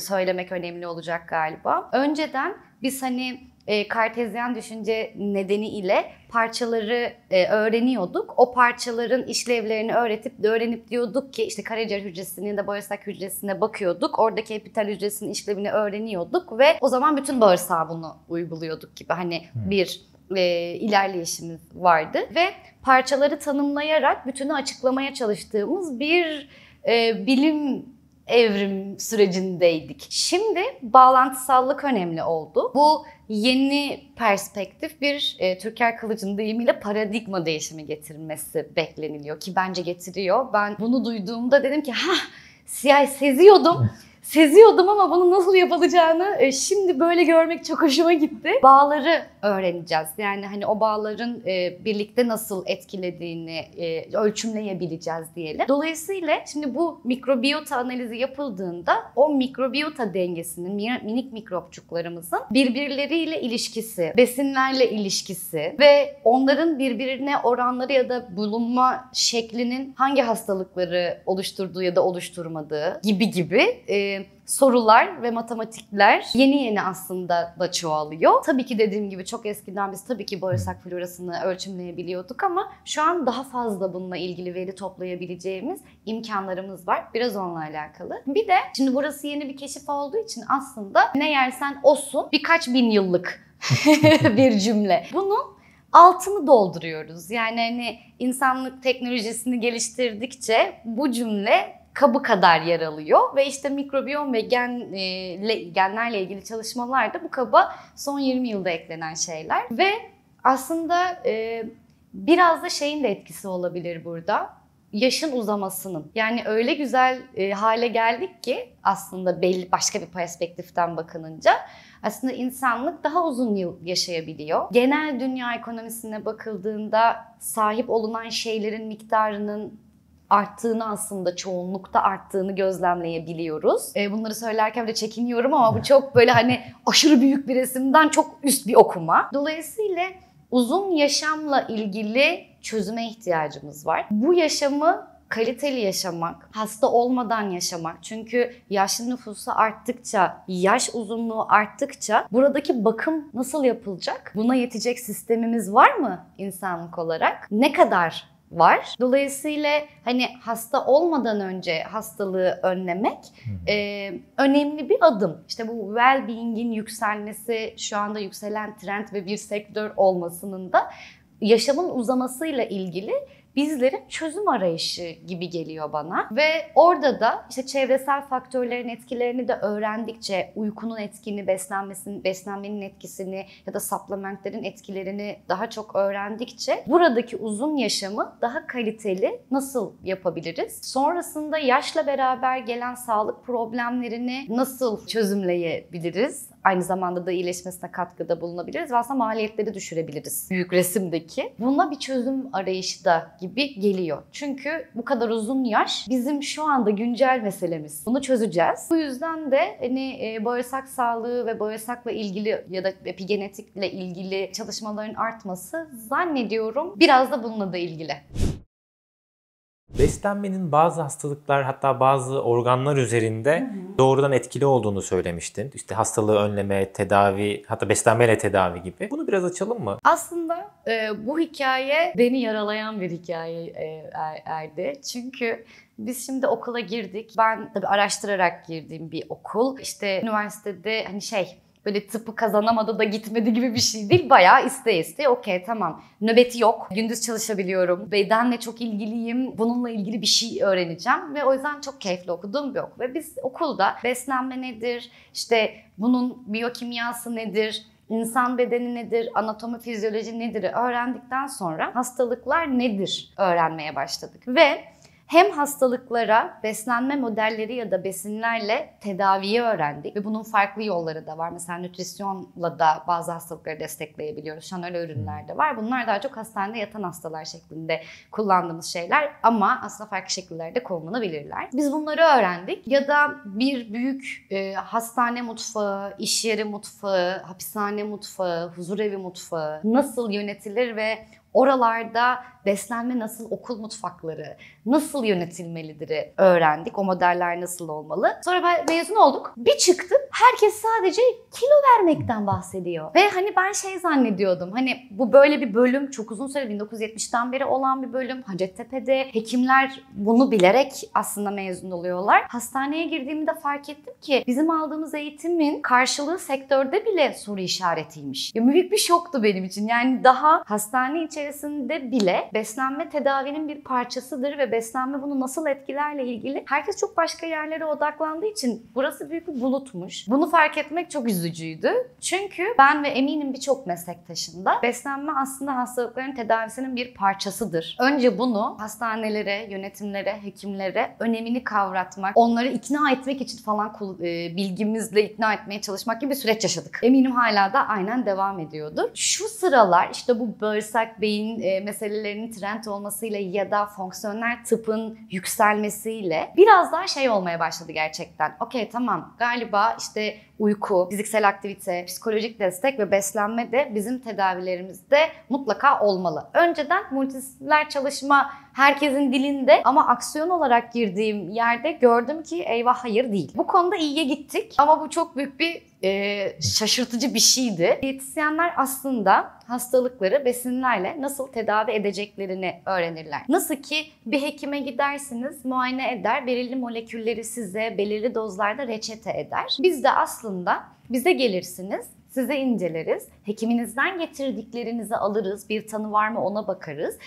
söylemek önemli olacak galiba. Önceden biz hani Kartezyen düşünce nedeniyle parçaları öğreniyorduk. O parçaların işlevlerini öğrenip diyorduk ki işte karaciğer hücresinin de bağırsak hücresine bakıyorduk. Oradaki epitel hücresinin işlevini öğreniyorduk ve o zaman bütün bağırsağa bunu uyguluyorduk gibi hani bir ilerleyişimiz vardı ve parçaları tanımlayarak bütünü açıklamaya çalıştığımız bir bilim evrim sürecindeydik. Şimdi bağlantısallık önemli oldu. Bu yeni perspektif bir Türker Kılıç'ın deyimiyle paradigma değişimi getirmesi bekleniliyor ki bence getiriyor. Ben bunu duyduğumda dedim ki seziyordum ama bunu nasıl yapılacağını şimdi böyle görmek çok hoşuma gitti. Bağları öğreneceğiz. Yani hani o bağların birlikte nasıl etkilediğini ölçümleyebileceğiz diyelim. Dolayısıyla şimdi bu mikrobiyota analizi yapıldığında o mikrobiyota dengesinin, minik mikropçuklarımızın birbirleriyle ilişkisi, besinlerle ilişkisi ve onların birbirine oranları ya da bulunma şeklinin hangi hastalıkları oluşturduğu ya da oluşturmadığı gibi sorular ve matematikler yeni aslında da çoğalıyor. Tabii ki dediğim gibi çok eskiden biz tabii ki bağırsak florasını ölçümleyebiliyorduk ama şu an daha fazla bununla ilgili veri toplayabileceğimiz imkanlarımız var. Biraz onunla alakalı. Bir de şimdi burası yeni bir keşif olduğu için aslında ne yersen osun birkaç bin yıllık bir cümle. Bunun altını dolduruyoruz. Yani hani insanlık teknolojisini geliştirdikçe bu cümle kabı kadar yer alıyor ve işte mikrobiyom ve genlerle ilgili çalışmalar da bu kaba son 20 yılda eklenen şeyler ve aslında biraz da şeyin de etkisi olabilir burada. yaşın uzamasının. Yani öyle güzel hale geldik ki aslında belli başka bir perspektiften bakınınca aslında insanlık daha uzun yıl yaşayabiliyor. Genel dünya ekonomisine bakıldığında sahip olunan şeylerin miktarının arttığını, aslında çoğunlukta arttığını gözlemleyebiliyoruz. Bunları söylerken de çekiniyorum ama bu çok böyle hani aşırı büyük bir resimden çok üst bir okuma. Dolayısıyla uzun yaşamla ilgili çözüme ihtiyacımız var. Bu yaşamı kaliteli yaşamak, hasta olmadan yaşamak. Çünkü yaşlı nüfusu arttıkça, yaş uzunluğu arttıkça buradaki bakım nasıl yapılacak? Buna yetecek sistemimiz var mı insanlık olarak? Ne kadar var? Dolayısıyla hani hasta olmadan önce hastalığı önlemek önemli bir adım. İşte bu well-being'in yükselmesi, şu anda yükselen trend ve bir sektör olmasının da yaşamın uzamasıyla ilgili bizlerin çözüm arayışı gibi geliyor bana. Ve orada da işte çevresel faktörlerin etkilerini de öğrendikçe, uykunun etkini, beslenmenin etkisini ya da supplementlerin etkilerini daha çok öğrendikçe buradaki uzun yaşamı daha kaliteli nasıl yapabiliriz? Sonrasında yaşla beraber gelen sağlık problemlerini nasıl çözümleyebiliriz? Aynı zamanda da iyileşmesine katkıda bulunabiliriz ve aslında maliyetleri düşürebiliriz büyük resimdeki. Buna bir çözüm arayışı da gibi geliyor. Çünkü bu kadar uzun yaş bizim şu anda güncel meselemiz. Bunu çözeceğiz. Bu yüzden de hani bağırsak sağlığı ve bağırsakla ilgili ya da epigenetikle ilgili çalışmaların artması zannediyorum biraz da bununla da ilgili. Beslenmenin bazı hastalıklar, hatta bazı organlar üzerinde doğrudan etkili olduğunu söylemiştin. İşte hastalığı önleme, tedavi, hatta beslenmeyle tedavi gibi. Bunu biraz açalım mı? Aslında bu hikaye beni yaralayan bir hikaye Erdi. Çünkü biz şimdi okula girdik. Ben tabii araştırarak girdiğim bir okul. İşte üniversitede hani böyle tıpı kazanamadı da gitmedi gibi bir şey değil. Bayağı iste okey tamam. Nöbeti yok. Gündüz çalışabiliyorum. Bedenle çok ilgiliyim. Bununla ilgili bir şey öğreneceğim. Ve o yüzden çok keyifli okuduğum bir okul. Ve biz okulda beslenme nedir? İşte bunun biyokimyası nedir? İnsan bedeni nedir? Anatomi, fizyoloji nedir? Öğrendikten sonra hastalıklar nedir? Öğrenmeye başladık. Ve hem hastalıklara beslenme modelleri ya da besinlerle tedaviyi öğrendik ve bunun farklı yolları da var. Mesela nütrisyonla da bazı hastalıkları destekleyebiliyoruz. Şu an öyle ürünler de var. Bunlar daha çok hastanede yatan hastalar şeklinde kullandığımız şeyler ama aslında farklı şekillerde kullanılabilirler. Biz bunları öğrendik ya da bir büyük hastane mutfağı, iş yeri mutfağı, hapishane mutfağı, huzurevi mutfağı nasıl yönetilir ve oralarda beslenme nasıl, okul mutfakları nasıl yönetilmelidir öğrendik. O modeller nasıl olmalı. Sonra mezun olduk. Bir çıktık. Herkes sadece kilo vermekten bahsediyor. Ve hani ben zannediyordum. Hani bu böyle bir bölüm çok uzun süre 1970'ten beri olan bir bölüm. Hacettepe'de hekimler bunu bilerek aslında mezun oluyorlar. Hastaneye girdiğimde fark ettim ki bizim aldığımız eğitimin karşılığı sektörde bile soru işaretiymiş. Ya büyük bir şoktu benim için. Yani daha hastane içerisinde bile beslenme tedavinin bir parçasıdır ve beslenme bunu nasıl etkilerle ilgili herkes çok başka yerlere odaklandığı için burası büyük bir bulutmuş. Bunu fark etmek çok üzücüydü. Çünkü ben ve eminim birçok meslektaşında beslenme aslında hastalıkların tedavisinin bir parçasıdır. Önce bunu hastanelere, yönetimlere, hekimlere önemini kavratmak, onları ikna etmek için falan bilgimizle ikna etmeye çalışmak gibi bir süreç yaşadık. Eminim hala da aynen devam ediyordur. Şu sıralar işte bu bağırsak, beyin meselelerinin trend olmasıyla ya da fonksiyonel tıpın yükselmesiyle biraz daha olmaya başladı gerçekten. Okey tamam, galiba işte uyku, fiziksel aktivite, psikolojik destek ve beslenme de bizim tedavilerimizde mutlaka olmalı. Önceden multidisipliner çalışma herkesin dilinde ama aksiyon olarak girdiğim yerde gördüm ki eyvah hayır değil. Bu konuda iyiye gittik ama bu çok büyük bir şaşırtıcı bir şeydi. Diyetisyenler aslında hastalıkları besinlerle nasıl tedavi edeceklerini öğrenirler. Nasıl ki bir hekime gidersiniz, muayene eder, belirli molekülleri size belirli dozlarda reçete eder. Biz de aslında bize gelirsiniz, size inceleriz, hekiminizden getirdiklerinizi alırız, bir tanı var mı ona bakarız.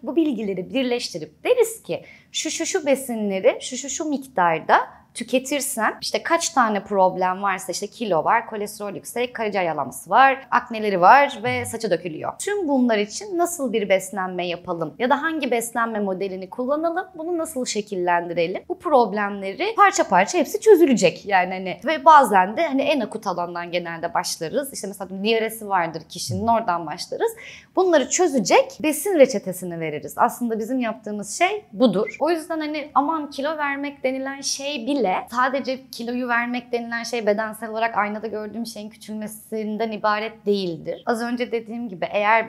Bu bilgileri birleştirip deriz ki şu besinleri şu miktarda tüketirsen işte kaç tane problem varsa işte kilo var, kolesterol yüksek, karaciğer yağlanması var, akneleri var ve saçı dökülüyor. Tüm bunlar için nasıl bir beslenme yapalım ya da hangi beslenme modelini kullanalım, bunu nasıl şekillendirelim? Bu problemleri parça parça hepsi çözülecek. Yani hani ve bazen de hani en akut alandan genelde başlarız. İşte mesela diyaresi vardır kişinin, oradan başlarız. Bunları çözecek besin reçetesini veririz. Aslında bizim yaptığımız şey budur. O yüzden hani aman kilo vermek denilen şey bile sadece kiloyu vermek denilen şey bedensel olarak aynada gördüğüm şeyin küçülmesinden ibaret değildir. Az önce dediğim gibi eğer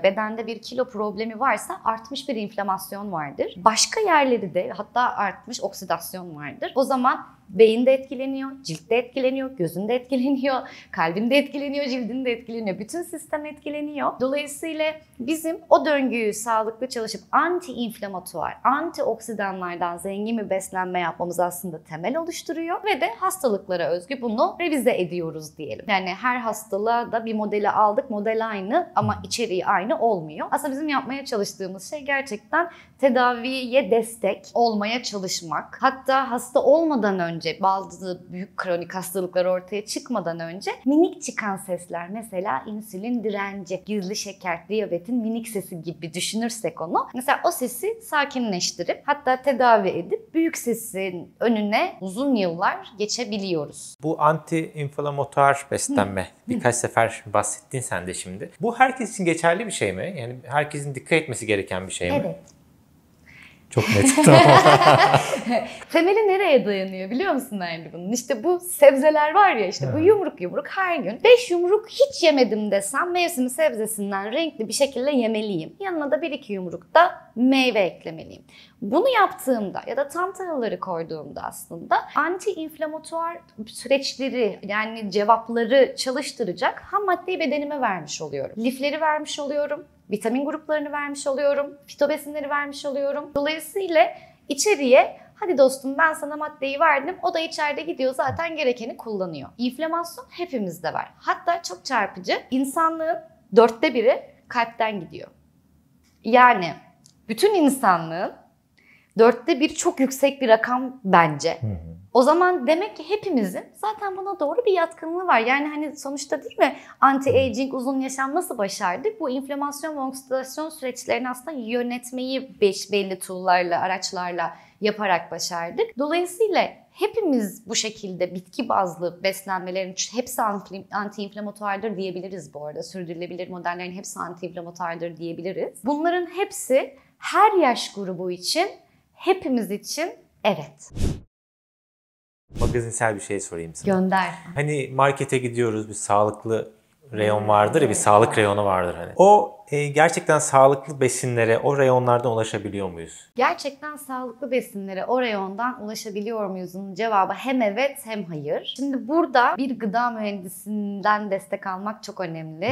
bedende bir kilo problemi varsa artmış bir inflamasyon vardır. Başka yerleri de hatta artmış oksidasyon vardır. O zaman beyin de etkileniyor, cilt de etkileniyor, gözün de etkileniyor, kalbin de etkileniyor, cildin de etkileniyor. Bütün sistem etkileniyor. Dolayısıyla bizim o döngüyü sağlıklı çalışıp anti-inflamatuar, antioksidanlardan zengin bir beslenme yapmamız aslında temel oluşturuyor ve de hastalıklara özgü bunu revize ediyoruz diyelim. Yani her hastalığa da bir modeli aldık, model aynı ama içeriği aynı olmuyor. Aslında bizim yapmaya çalıştığımız şey gerçekten tedaviye destek olmaya çalışmak. Hatta hasta olmadan önce, bazı büyük kronik hastalıklar ortaya çıkmadan önce minik çıkan sesler, mesela insülin direnci, gizli şeker, diyabetin minik sesi gibi düşünürsek onu. Mesela o sesi sakinleştirip hatta tedavi edip büyük sesin önüne uzun yıllar geçebiliyoruz. Bu anti-inflamatuar beslenme birkaç sefer bahsettin sen de şimdi. Bu herkes için geçerli bir şey mi? Yani herkesin dikkat etmesi gereken bir şey mi? Evet. Çok net. Tamam. Temeli nereye dayanıyor biliyor musun Nerli bunun? İşte bu sebzeler var ya işte bu yumruk yumruk her gün. 5 yumruk hiç yemedim desem mevsim sebzesinden renkli bir şekilde yemeliyim. Yanına da 1-2 yumruk da meyve eklemeliyim. Bunu yaptığımda ya da tam tahılları koyduğumda aslında anti-inflamatuar süreçleri yani cevapları çalıştıracak ham maddeyi bedenime vermiş oluyorum. Lifleri vermiş oluyorum. Vitamin gruplarını vermiş oluyorum. Fitobesinleri vermiş oluyorum. Dolayısıyla içeriye hadi dostum ben sana maddeyi verdim. O da içeride gidiyor zaten gerekeni kullanıyor. İnflamasyon hepimizde var. Hatta çok çarpıcı. İnsanlığın 1/4 kalpten gidiyor. Yani bütün insanlığın 1/4 çok yüksek bir rakam bence. O zaman demek ki hepimizin zaten buna doğru bir yatkınlığı var. Yani hani sonuçta değil mi anti-aging, uzun yaşam nasıl başardık? Bu inflamasyon ve oksidasyon süreçlerini aslında yönetmeyi belli tool'larla, araçlarla yaparak başardık. Dolayısıyla hepimiz bu şekilde bitki bazlı beslenmelerin hepsi anti-inflamatuardır diyebiliriz bu arada. Sürdürülebilir modellerin hepsi anti-inflamatuardır diyebiliriz. Bunların hepsi her yaş grubu için, hepimiz için evet. Magazinsel bir şey sorayım sana. Gönder. Hani markete gidiyoruz, bir sağlıklı reyon vardır ya, bir sağlık reyonu vardır hani. O gerçekten sağlıklı besinlere o reyonlardan ulaşabiliyor muyuz? Gerçekten sağlıklı besinlere o reyondan ulaşabiliyor muyuzun cevabı hem evet hem hayır. Şimdi burada bir gıda mühendisinden destek almak çok önemli.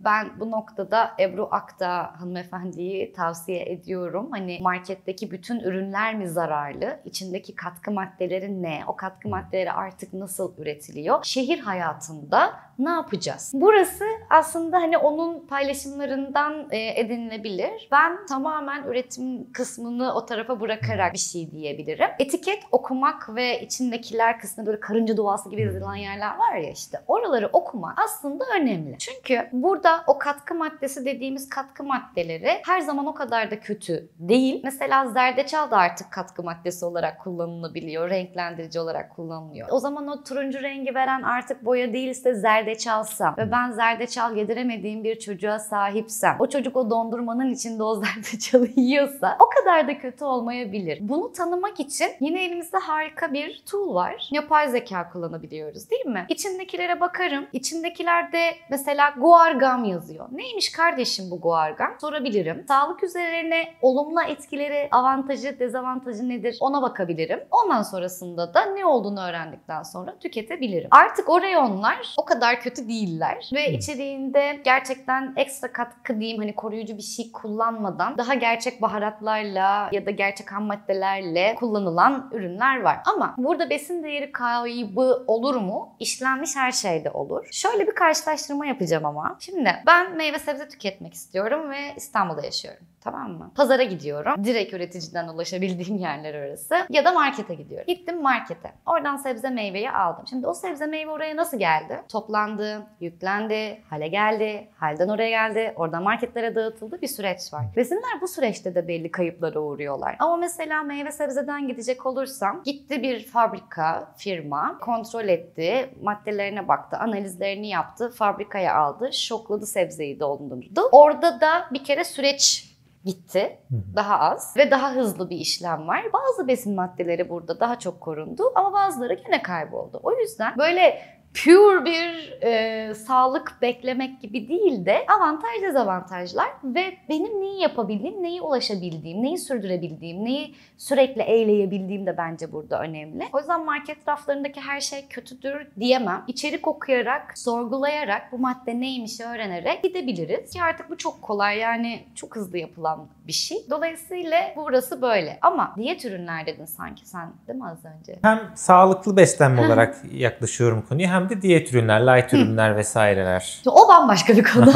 Ben bu noktada Ebru Akdağ hanımefendiyi tavsiye ediyorum. Hani marketteki bütün ürünler mi zararlı? İçindeki katkı maddeleri ne? O katkı maddeleri artık nasıl üretiliyor? Şehir hayatında ne yapacağız? Burası aslında hani onun paylaşımlarından edinilebilir. Ben tamamen üretim kısmını o tarafa bırakarak bir şey diyebilirim. Etiket okumak ve içindekiler kısmında böyle karınca duası gibi yazılan yerler var ya işte oraları okumak aslında önemli. Çünkü burada o katkı maddesi dediğimiz katkı maddeleri her zaman o kadar da kötü değil. Mesela zerdeçal da artık katkı maddesi olarak kullanılabiliyor. Renklendirici olarak kullanılıyor. O zaman o turuncu rengi veren artık boya değilse zerdeçalsa ve ben zerdeçal yediremediğim bir çocuğa sahipsem, o çocuk o dondurmanın içinde o zerdeçalı yiyorsa o kadar da kötü olmayabilir. Bunu tanımak için yine elimizde harika bir tool var. Yapay zeka kullanabiliyoruz değil mi? İçindekilere bakarım. İçindekilerde mesela guar gum yazıyor. Neymiş kardeşim bu guar gum? Sorabilirim. Sağlık üzerine olumlu etkileri, avantajı, dezavantajı nedir? Ona bakabilirim. Ondan sonrasında da ne olduğunu öğrendikten sonra tüketebilirim. Artık o reyonlar o kadar kötü değiller ve içeriğinde gerçekten ekstra katkı diyeyim hani koruyucu bir şey kullanmadan daha gerçek baharatlarla ya da gerçek ham maddelerle kullanılan ürünler var. Ama burada besin değeri kaybı olur mu? İşlenmiş her şeyde olur. Şöyle bir karşılaştırma yapacağım ama. Şimdi ben meyve sebze tüketmek istiyorum ve İstanbul'da yaşıyorum. Tamam mı? Pazara gidiyorum. Direkt üreticiden ulaşabildiğim yerler arası. Ya da markete gidiyorum. Gittim markete. Oradan sebze meyveyi aldım. Şimdi o sebze meyve oraya nasıl geldi? Toplandı, yüklendi, hale geldi, halden oraya geldi. Oradan marketlere dağıtıldı, bir süreç var. Besinler bu süreçte de belli kayıplara uğruyorlar. Ama mesela meyve sebzeden gidecek olursam, gitti bir fabrika, firma, kontrol etti, maddelerine baktı, analizlerini yaptı, fabrikaya aldı, şokladı sebzeyi, dondurdu. Orada da bir kere süreç gitti. Daha az ve daha hızlı bir işlem var. Bazı besin maddeleri burada daha çok korundu ama bazıları gene kayboldu. O yüzden böyle pure bir sağlık beklemek gibi değil de avantaj dezavantajlar ve benim neyi yapabildiğim, neyi ulaşabildiğim, neyi sürdürebildiğim, neyi sürekli eyleyebildiğim de bence burada önemli. O yüzden market raflarındaki her şey kötüdür diyemem. İçerik okuyarak, sorgulayarak, bu madde neymiş öğrenerek gidebiliriz. Ki artık bu çok kolay, yani çok hızlı yapılan bir şey. Dolayısıyla burası böyle. Ama diyet ürünler dedin sanki sen, değil mi az önce? Hem sağlıklı beslenme olarak yaklaşıyorum konuya, hem de diyet ürünler, light ürünler vesaireler. O bambaşka bir konu.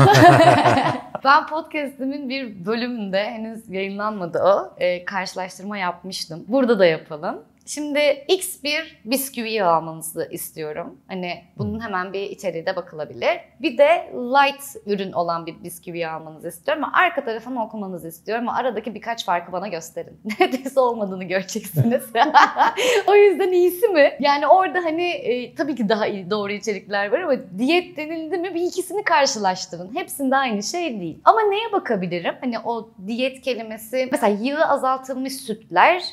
Ben podcast'imin bir bölümünde, henüz yayınlanmadı o, karşılaştırma yapmıştım. Burada da yapalım. Şimdi X bir bisküvi almanızı istiyorum. Hani bunun hemen bir içeriği de bakılabilir. Bir de light ürün olan bir bisküvi almanızı istiyorum ama arka tarafını okumanızı istiyorum ama aradaki birkaç farkı bana gösterin. Neredeyse olmadığını göreceksiniz. O yüzden iyisi mi? Yani orada hani tabii ki daha iyi doğru içerikler var ama diyet denildi mi bir ikisini karşılaştırın. Hepsinde aynı şey değil. Ama neye bakabilirim? Hani o diyet kelimesi, mesela yağı azaltılmış sütler,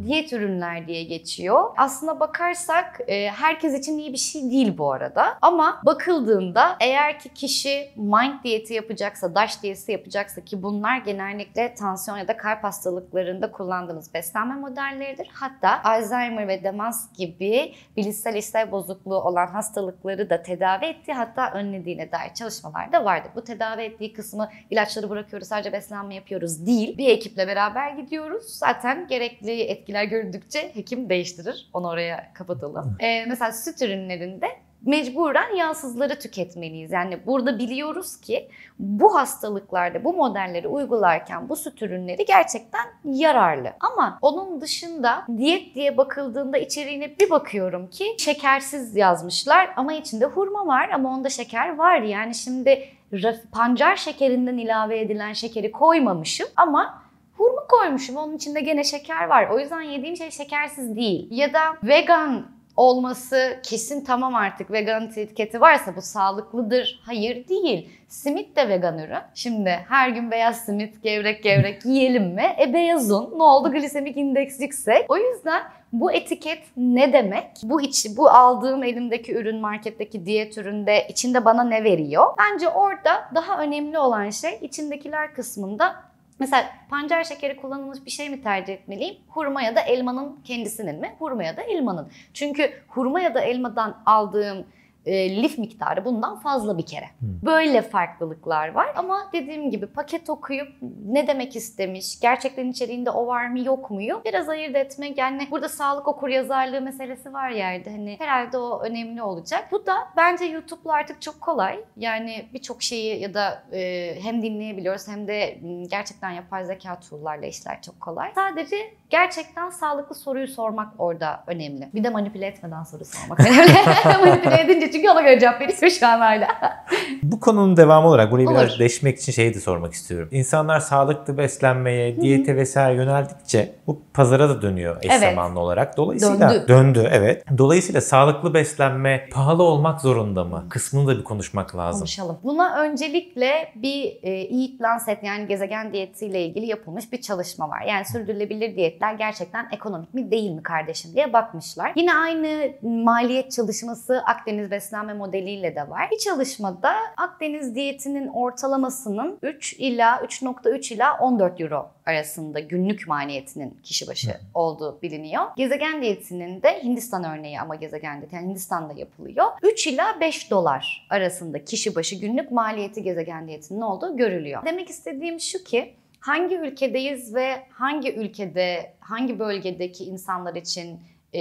diyet ürünler diye geçiyor. Aslına bakarsak herkes için iyi bir şey değil bu arada. Ama bakıldığında eğer ki kişi mind diyeti yapacaksa, DASH diyeti yapacaksa, ki bunlar genellikle tansiyon ya da kalp hastalıklarında kullandığımız beslenme modelleridir. Hatta Alzheimer ve demans gibi bilişsel işlev bozukluğu olan hastalıkları da tedavi ettiği, hatta önlediğine dair çalışmalar da vardır. Bu tedavi ettiği kısmı ilaçları bırakıyoruz, sadece beslenme yapıyoruz değil. Bir ekiple beraber gidiyoruz. Zaten gerekli etkiler görüldükçe hekim değiştirir. Onu oraya kapatalım. Mesela süt ürünlerinde mecburen yağsızları tüketmeliyiz. Yani burada biliyoruz ki bu hastalıklarda bu modelleri uygularken bu süt ürünleri gerçekten yararlı. Ama onun dışında diyet diye bakıldığında içeriğine bir bakıyorum ki şekersiz yazmışlar ama içinde hurma var ama onda şeker var. Yani şimdi pancar şekerinden ilave edilen şekeri koymamışım ama hurma koymuşum. Onun içinde gene şeker var. O yüzden yediğim şey şekersiz değil. Ya da vegan olması kesin, tamam artık vegan etiketi varsa bu sağlıklıdır. Hayır, değil. Simit de vegan ürün. Şimdi her gün beyaz simit gevrek gevrek yiyelim mi? Beyaz un. Ne oldu? Glisemik indeks yüksek. O yüzden bu etiket ne demek? Bu aldığım elimdeki ürün, marketteki diyet üründe içinde bana ne veriyor? Bence orada daha önemli olan şey içindekiler kısmında. Mesela pancar şekeri kullanılmış bir şey mi tercih etmeliyim? Hurma ya da elmanın kendisinin mi? Hurma ya da elmanın. Çünkü hurma ya da elmadan aldığım lif miktarı bundan fazla bir kere. Böyle farklılıklar var ama dediğim gibi paket okuyup ne demek istemiş, gerçekten içeriğinde o var mı yok muyu biraz ayırt etmek, yani burada sağlık okuryazarlığı meselesi var yerde, hani herhalde o önemli olacak. Bu da bence YouTube'la artık çok kolay, yani birçok şeyi ya da hem dinleyebiliyoruz hem de gerçekten yapay zeka tool'larla işler çok kolay. Sadece gerçekten sağlıklı soruyu sormak orada önemli. Bir de manipüle etmeden soru sormak önemli. Manipüle edince çünkü ona göre cevap veriyor şu an hala. Bu konunun devamı olarak burayı Olur. biraz deşmek için şeyi de sormak istiyorum. İnsanlar sağlıklı beslenmeye, diyete vesaire yöneldikçe bu pazara da dönüyor eş zamanlı olarak. Dolayısıyla döndü, evet. Dolayısıyla sağlıklı beslenme pahalı olmak zorunda mı? Kısmını da bir konuşmak lazım. Konuşalım. Buna öncelikle bir Eat Lancet, yani gezegen diyetiyle ilgili yapılmış bir çalışma var. Yani sürdürülebilir diyetler gerçekten ekonomik mi değil mi kardeşim diye bakmışlar. Yine aynı maliyet çalışması Akdeniz beslenme modeliyle de var. Bir çalışmada Akdeniz diyetinin ortalamasının 3.3 ila 14 euro arasında günlük maliyetinin kişi başı olduğu biliniyor. Gezegen diyetinin de Hindistan örneği, ama gezegen diyeti yani Hindistan'da yapılıyor. 3 ila 5 dolar arasında kişi başı günlük maliyeti gezegen diyetinin olduğu görülüyor. Demek istediğim şu ki, hangi ülkedeyiz ve hangi ülkede, hangi bölgedeki insanlar için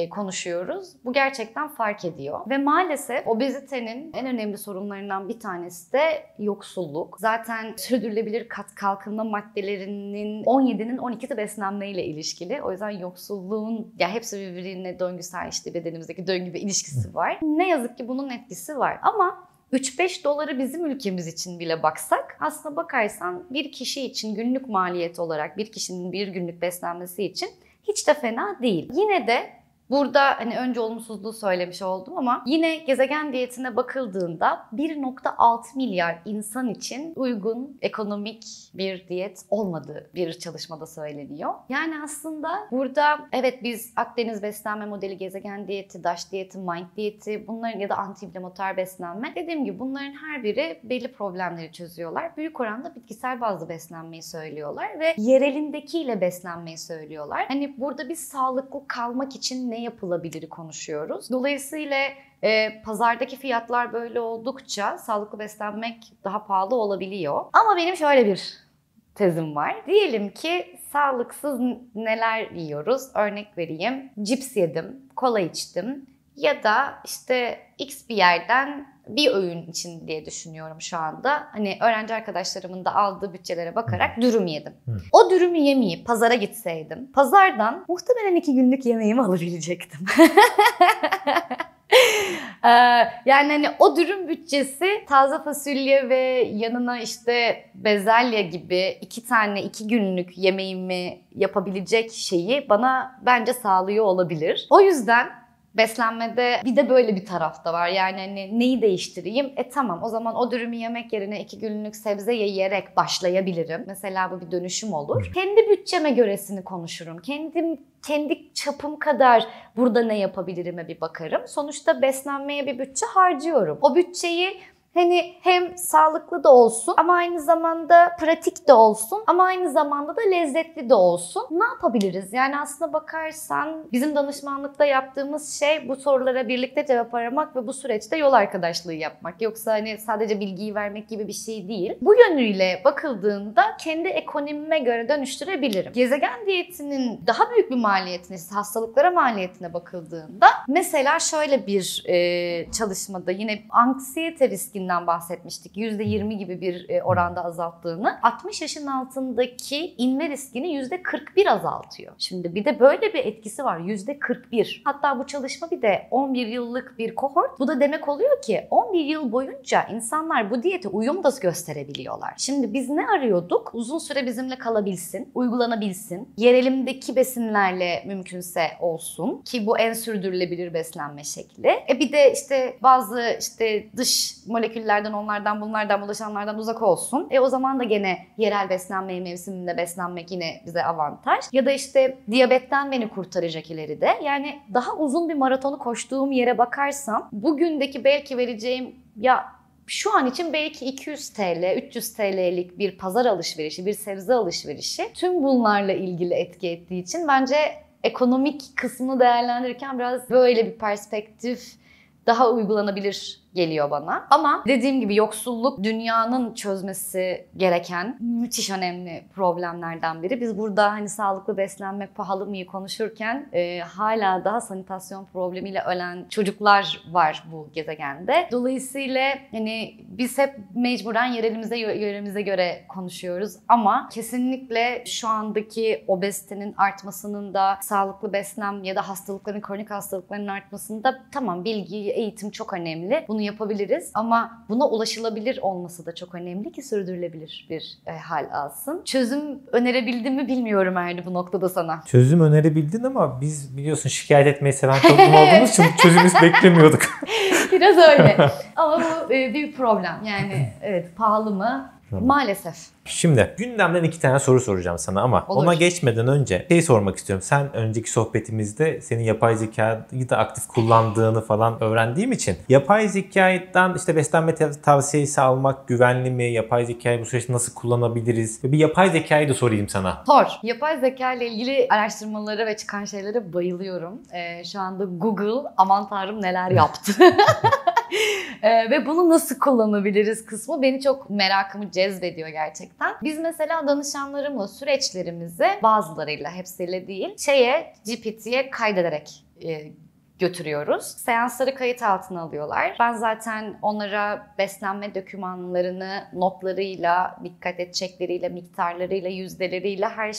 konuşuyoruz. Bu gerçekten fark ediyor. Ve maalesef obezitenin en önemli sorunlarından bir tanesi de yoksulluk. Zaten sürdürülebilir kalkınma maddelerinin 17'nin 12'si beslenmeyle ilişkili. O yüzden yoksulluğun hepsi birbirine döngüsel, işte bedenimizdeki döngü ve ilişkisi var. Ne yazık ki bunun etkisi var. Ama 3-5 doları bizim ülkemiz için bile baksak, aslına bakarsan bir kişi için günlük maliyet olarak bir kişinin bir günlük beslenmesi için hiç de fena değil. Yine de burada hani önce olumsuzluğu söylemiş oldum ama yine gezegen diyetine bakıldığında 1,6 milyar insan için uygun ekonomik bir diyet olmadığı bir çalışmada söyleniyor. Yani aslında burada evet biz Akdeniz beslenme modeli, gezegen diyeti, DASH diyeti, MIND diyeti, bunların ya da anti-inflamatuar beslenme, dediğim gibi bunların her biri belli problemleri çözüyorlar. Büyük oranda bitkisel bazlı beslenmeyi söylüyorlar ve yerelindekiyle beslenmeyi söylüyorlar. Hani burada biz sağlıklı kalmak için ne yapılabilir konuşuyoruz. Dolayısıyla pazardaki fiyatlar böyle oldukça sağlıklı beslenmek daha pahalı olabiliyor. Ama benim şöyle bir tezim var. Diyelim ki sağlıksız neler yiyoruz? Örnek vereyim. Cips yedim, kola içtim ya da işte X bir yerden bir öğün için diye düşünüyorum şu anda. Hani öğrenci arkadaşlarımın da aldığı bütçelere bakarak dürüm yedim. O dürümü yemeyip pazara gitseydim, pazardan muhtemelen 2 günlük yemeğimi alabilecektim. Yani hani o dürüm bütçesi taze fasulye ve yanına işte bezelye gibi 2 günlük yemeğimi yapabilecek şeyi bana bence sağlıyor olabilir. O yüzden beslenmede bir de böyle bir taraf da var. Yani hani neyi değiştireyim? Tamam, o zaman o dürümü yemek yerine 2 günlük sebze yiyerek başlayabilirim. Mesela bu bir dönüşüm olur. Kendi bütçeme göresini konuşurum. Kendi çapım kadar burada ne yapabilirime bir bakarım. Sonuçta beslenmeye bir bütçe harcıyorum. O bütçeyi hani hem sağlıklı da olsun ama aynı zamanda pratik de olsun ama aynı zamanda da lezzetli de olsun. Ne yapabiliriz? Yani aslına bakarsan bizim danışmanlıkta yaptığımız şey bu sorulara birlikte cevap aramak ve bu süreçte yol arkadaşlığı yapmak. Yoksa hani sadece bilgiyi vermek gibi bir şey değil. Bu yönüyle bakıldığında kendi ekonomime göre dönüştürebilirim. Gezegen diyetinin daha büyük bir maliyetine, hastalıklara maliyetine bakıldığında mesela şöyle bir çalışmada yine anksiyete riski bahsetmiştik. %20 gibi bir oranda azalttığını. 60 yaşın altındaki inme riskini %41 azaltıyor. Şimdi bir de böyle bir etkisi var. %41. Hatta bu çalışma bir de 11 yıllık bir kohort. Bu da demek oluyor ki 11 yıl boyunca insanlar bu diyete uyum da gösterebiliyorlar. Şimdi biz ne arıyorduk? Uzun süre bizimle kalabilsin, uygulanabilsin, yerelimdeki besinlerle mümkünse olsun ki bu en sürdürülebilir beslenme şekli. Bir de işte bazı işte dış moleküllerden, onlardan, bunlardan, bulaşanlardan uzak olsun. O zaman da gene yerel beslenmeyi mevsiminde beslenmek yine bize avantaj. Ya da işte diyabetten beni kurtaracak ileride. Yani daha uzun bir maratonu koştuğum yere bakarsam bugündeki belki vereceğim şu an için belki 200 TL, 300 TL'lik bir pazar alışverişi, bir sebze alışverişi tüm bunlarla ilgili etki ettiği için bence ekonomik kısmını değerlendirirken biraz böyle bir perspektif daha uygulanabilir geliyor bana. Ama dediğim gibi yoksulluk dünyanın çözmesi gereken müthiş önemli problemlerden biri. Biz burada hani sağlıklı beslenmek pahalı mıyı konuşurken hala daha sanitasyon problemiyle ölen çocuklar var bu gezegende. Dolayısıyla hani biz hep mecburen yerimize göre konuşuyoruz ama kesinlikle şu andaki obezitenin artmasının da sağlıklı beslenme ya da hastalıkların, kronik hastalıkların artmasında tamam bilgi, eğitim çok önemli. Bunu yapabiliriz ama buna ulaşılabilir olması da çok önemli ki sürdürülebilir bir hal alsın. Çözüm önerebildim mi bilmiyorum Erdi bu noktada sana. Çözüm önerebildin ama biz biliyorsun şikayet etmeyi seven toplum olduğumuz için çözümümüz beklemiyorduk. Biraz öyle. Ama bu bir problem. Yani evet, pahalı mı? Maalesef. Şimdi gündemden 2 tane soru soracağım sana ama olur. Ona geçmeden önce sormak istiyorum. Sen önceki sohbetimizde senin yapay zekayı da aktif kullandığını falan öğrendiğim için yapay zekadan işte beslenme tavsiyesi almak güvenli mi? Yapay zekayı bu süreçte nasıl kullanabiliriz? Bir yapay zekayı da sorayım sana. Sor. Yapay zeka ile ilgili araştırmaları ve çıkan şeylere bayılıyorum. Şu anda Google aman tanrım neler yaptı. Ve bunu nasıl kullanabiliriz kısmı beni çok merakımı cezbediyor gerçekten. Biz mesela danışanlarımla süreçlerimizi bazılarıyla, hepsiyle değil, GPT'ye kaydederek götürüyoruz. Seansları kayıt altına alıyorlar. Ben zaten onlara beslenme dokümanlarını notlarıyla, dikkat edecekleriyle, miktarlarıyla, yüzdeleriyle, her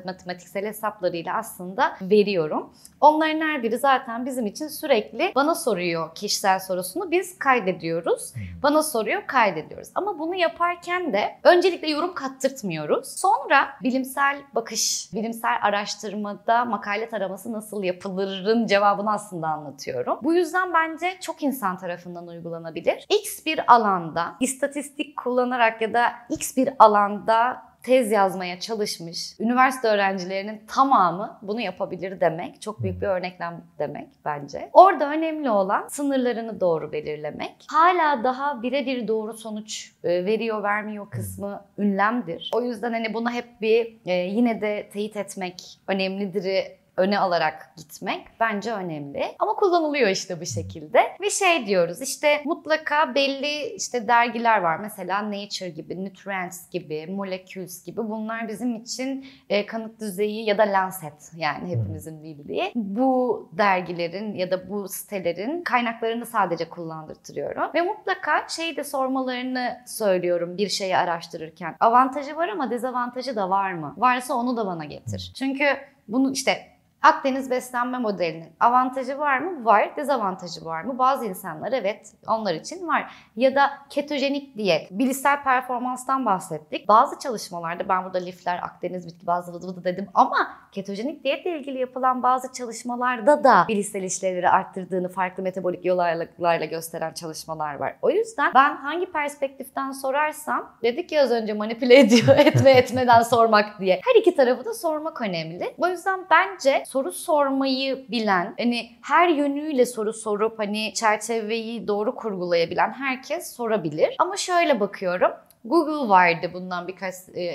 matematiksel hesaplarıyla aslında veriyorum. Onların her biri zaten bizim için sürekli bana soruyor kişisel sorusunu. Biz kaydediyoruz. Bana soruyor, kaydediyoruz. Ama bunu yaparken de öncelikle yorum kattırtmıyoruz. Sonra bilimsel bakış, bilimsel araştırmada makale taraması nasıl yapılırın cevabını aslında anlatıyorum. Bu yüzden bence çok insan tarafından uygulanabilir. X bir alanda istatistik kullanarak ya da X bir alanda tez yazmaya çalışmış üniversite öğrencilerinin tamamı bunu yapabilir demek. Çok büyük bir örneklem demek bence. Orada önemli olan sınırlarını doğru belirlemek. Hala daha birebir doğru sonuç veriyor vermiyor kısmı ünlemdir. O yüzden hani bunu hep bir yine de teyit etmek önemlidir öne alarak gitmek bence önemli. Ama kullanılıyor işte bu şekilde. Ve diyoruz işte mutlaka belli işte dergiler var. Mesela Nature gibi, Nutrients gibi, Molecules gibi. Bunlar bizim için kanıt düzeyi ya da Lancet yani hepimizin bildiği. Bu dergilerin ya da bu sitelerin kaynaklarını sadece kullandırtıyorum. Ve mutlaka de sormalarını söylüyorum bir şeyi araştırırken. Avantajı var ama dezavantajı da var mı? Varsa onu da bana getir. Çünkü bunu işte Akdeniz beslenme modelinin avantajı var mı? Var. Dezavantajı var mı? Bazı insanlar evet onlar için var. Ya da ketojenik diyet. Bilişsel performanstan bahsettik. Bazı çalışmalarda ben burada lifler, Akdeniz bitki bazı vıdı vıdı dedim ama ketojenik diyetle ilgili yapılan bazı çalışmalarda da bilişsel işlevleri arttırdığını farklı metabolik yollarla gösteren çalışmalar var. O yüzden ben hangi perspektiften sorarsam dedik ya az önce manipüle ediyor etmeden sormak diye. Her iki tarafı da sormak önemli. O yüzden bence soru sormayı bilen, hani her yönüyle soru sorup hani çerçeveyi doğru kurgulayabilen herkes sorabilir. Ama şöyle bakıyorum. Google vardı bundan birkaç